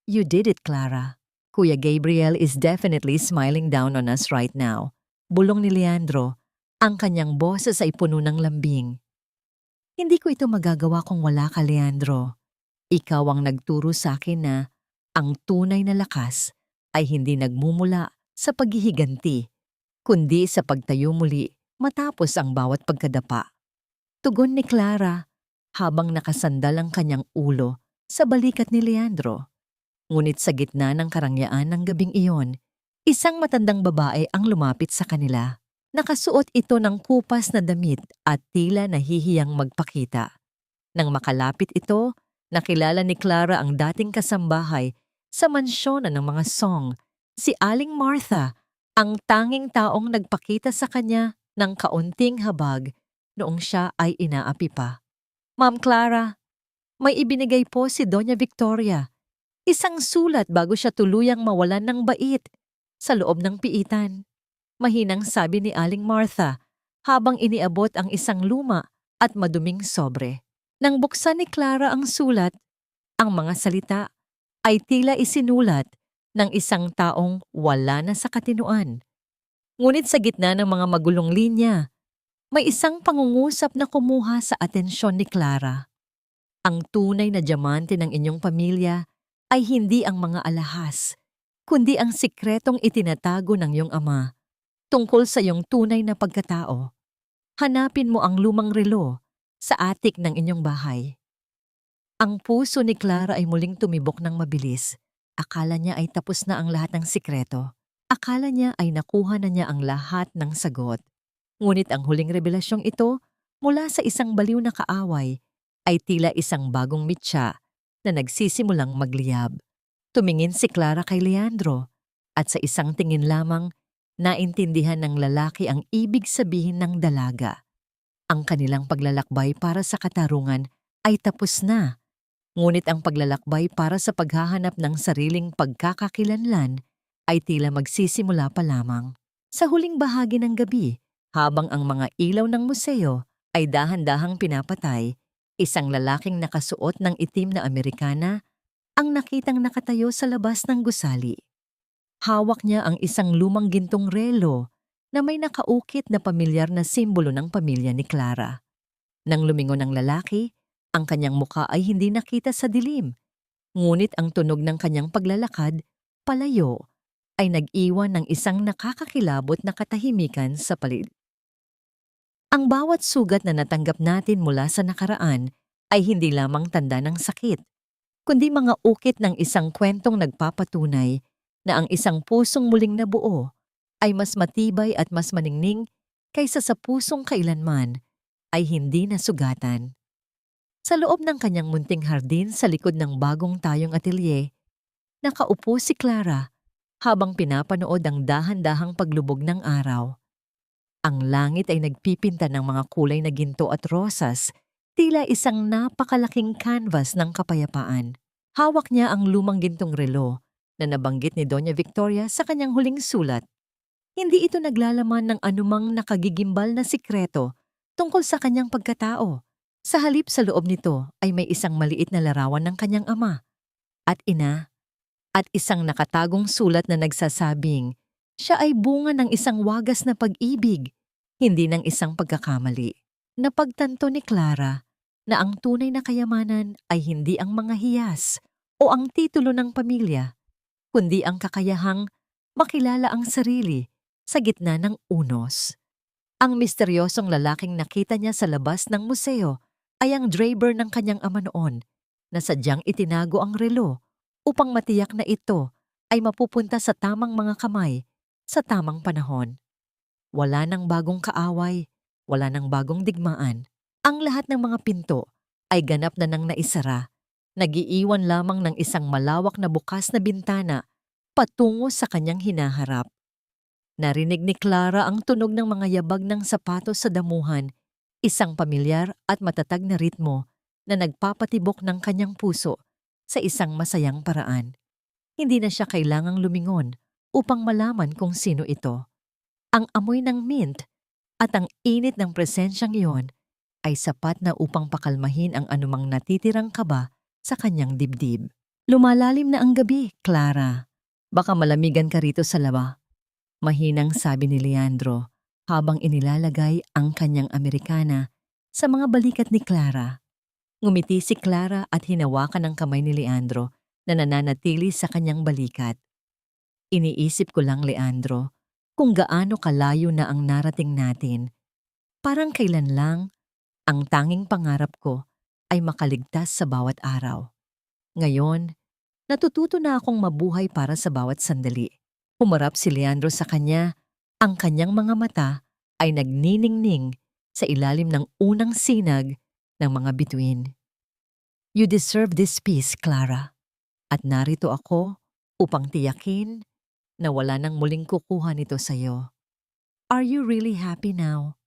You did it, Clara. Kuya Gabriel is definitely smiling down on us right now. Bulong ni Leandro, ang kanyang boses ay puno ng lambing. Hindi ko ito magagawa kung wala ka, Leandro. Ikaw ang nagturo sa akin na ang tunay na lakas ay hindi nagmumula sa paghihiganti, kundi sa pagtayo muli matapos ang bawat pagkadapa. Tugon ni Clara habang nakasandal ang kanyang ulo sa balikat ni Leandro. Ngunit sa gitna ng karangyaan ng gabing iyon, isang matandang babae ang lumapit sa kanila. Nakasuot ito ng kupas na damit at tila nahihiyang magpakita. Nang makalapit ito, nakilala ni Clara ang dating kasambahay sa mansyonan ng mga Song, si Aling Martha, ang tanging taong nagpakita sa kanya ng kaunting habag noong siya ay inaapi pa. Ma'am Clara, may ibinigay po si Doña Victoria. Isang sulat bago siya tuluyang mawalan ng bait sa loob ng piitan. Mahinang sabi ni Aling Martha habang iniabot ang isang luma at maduming sobre. Nang buksan ni Clara ang sulat, ang mga salita ay tila isinulat ng isang taong wala na sa katinuan. Ngunit sa gitna ng mga magulong linya, may isang pangungusap na kumuha sa atensyon ni Clara. Ang tunay na diamante ng inyong pamilya ay hindi ang mga alahas, kundi ang sikretong itinatago ng iyong ama tungkol sa iyong tunay na pagkatao. Hanapin mo ang lumang relo sa atik ng inyong bahay. Ang puso ni Clara ay muling tumibok ng mabilis. Akala niya ay tapos na ang lahat ng sikreto. Akala niya ay nakuha na niya ang lahat ng sagot. Ngunit ang huling revelasyong ito mula sa isang baliw na kaaway ay tila isang bagong mitya na nagsisimulang magliyab. Tumingin si Clara kay Leandro at sa isang tingin lamang naintindihan ng lalaki ang ibig sabihin ng dalaga. Ang kanilang paglalakbay para sa katarungan ay tapos na, ngunit ang paglalakbay para sa paghahanap ng sariling pagkakakilanlan ay tila magsisimula pa lamang. Sa huling bahagi ng gabi, habang ang mga ilaw ng museo ay dahan-dahang pinapatay, isang lalaking nakasuot ng itim na Amerikana ang nakitang nakatayo sa labas ng gusali. Hawak niya ang isang lumang gintong relo na may nakaukit na pamilyar na simbolo ng pamilya ni Clara. Nang lumingon ang lalaki, ang kanyang muka ay hindi nakita sa dilim, ngunit ang tunog ng kanyang paglalakad, palayo, ay nag-iwan ng isang nakakakilabot na katahimikan sa paligid. Ang bawat sugat na natanggap natin mula sa nakaraan ay hindi lamang tanda ng sakit, kundi mga ukit ng isang kwentong nagpapatunay na ang isang pusong muling nabuo ay mas matibay at mas maningning kaysa sa pusong kailanman ay hindi nasugatan. Sa loob ng kanyang munting hardin sa likod ng bagong tayong atelier, nakaupo si Clara habang pinapanood ang dahan-dahang paglubog ng araw. Ang langit ay nagpipinta ng mga kulay na ginto at rosas, tila isang napakalaking canvas ng kapayapaan. Hawak niya ang lumang gintong relo na nabanggit ni Doña Victoria sa kanyang huling sulat. Hindi ito naglalaman ng anumang nakagigimbal na sikreto tungkol sa kanyang pagkatao. Sa halip sa loob nito ay may isang maliit na larawan ng kanyang ama at ina at isang nakatagong sulat na nagsasabing siya ay bunga ng isang wagas na pag-ibig, hindi ng isang pagkakamali. Napagtanto ni Clara na ang tunay na kayamanan ay hindi ang mga hiyas o ang titulo ng pamilya, kundi ang kakayahang makilala ang sarili sa gitna ng unos. Ang misteryosong lalaking nakita niya sa labas ng museo ay ang Draper ng kanyang ama noon na sadyang itinago ang relo upang matiyak na ito ay mapupunta sa tamang mga kamay sa tamang panahon. Wala nang bagong kaaway, wala nang bagong digmaan. Ang lahat ng mga pinto ay ganap na nang naisara. Nagiiwan lamang ng isang malawak na bukas na bintana patungo sa kanyang hinaharap. Narinig ni Clara ang tunog ng mga yabag ng sapatos sa damuhan, isang pamilyar at matatag na ritmo na nagpapatibok ng kanyang puso sa isang masayang paraan. Hindi na siya kailangang lumingon upang malaman kung sino ito. Ang amoy ng mint at ang init ng presensyang iyon ay sapat na upang pakalmahin ang anumang natitirang kaba sa kanyang dibdib. Lumalalim na ang gabi, Clara. Baka malamigan ka rito sa laba. Mahinang sabi ni Leandro habang inilalagay ang kanyang Amerikana sa mga balikat ni Clara. Ngumiti si Clara at hinawakan ang kamay ni Leandro na nananatili sa kanyang balikat. Iniisip ko lang, Leandro, kung gaano kalayo na ang narating natin. Parang kailan lang, ang tanging pangarap ko ay makaligtas sa bawat araw. Ngayon, natututo na akong mabuhay para sa bawat sandali. Humarap si Leandro sa kanya, ang kanyang mga mata ay nagniningning sa ilalim ng unang sinag ng mga bituin. You deserve this peace, Clara. At narito ako upang tiyakin na wala nang muling kukuha nito sa iyo. Are you really happy now?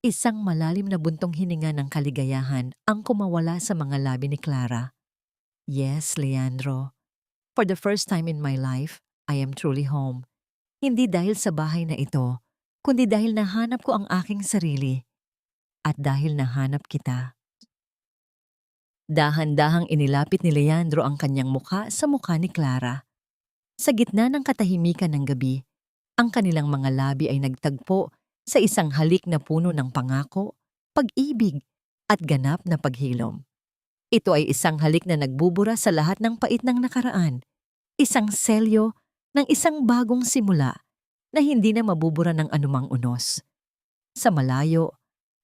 Isang malalim na buntong hininga ng kaligayahan ang kumawala sa mga labi ni Clara. Yes, Leandro. For the first time in my life, I am truly home. Hindi dahil sa bahay na ito, kundi dahil nahanap ko ang aking sarili at dahil nahanap kita. Dahan-dahang inilapit ni Leandro ang kanyang mukha sa mukha ni Clara. Sa gitna ng katahimikan ng gabi, ang kanilang mga labi ay nagtagpo sa isang halik na puno ng pangako, pag-ibig at ganap na paghilom. Ito ay isang halik na nagbubura sa lahat ng pait ng nakaraan, isang selyo ng isang bagong simula na hindi na mabubura ng anumang unos. Sa malayo,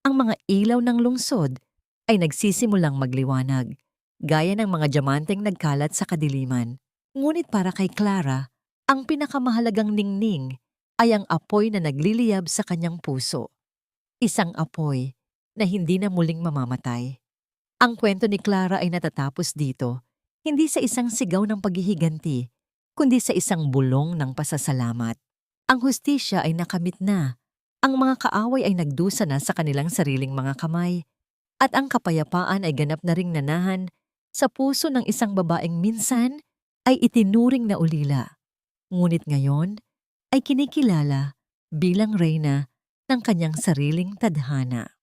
ang mga ilaw ng lungsod ay nagsisimulang magliwanag, gaya ng mga diamanteng nagkalat sa kadiliman. Ngunit para kay Clara, ang pinakamahalagang ningning ay ang apoy na nagliliyab sa kanyang puso. Isang apoy na hindi na muling mamamatay. Ang kwento ni Clara ay natatapos dito, hindi sa isang sigaw ng paghihiganti, kundi sa isang bulong ng pasasalamat. Ang hustisya ay nakamit na, ang mga kaaway ay nagdusa na sa kanilang sariling mga kamay, at ang kapayapaan ay ganap na ring nanahan sa puso ng isang babaeng minsan ay itinuring na ulila. Ngunit ngayon ay kinikilala bilang reyna ng kanyang sariling tadhana.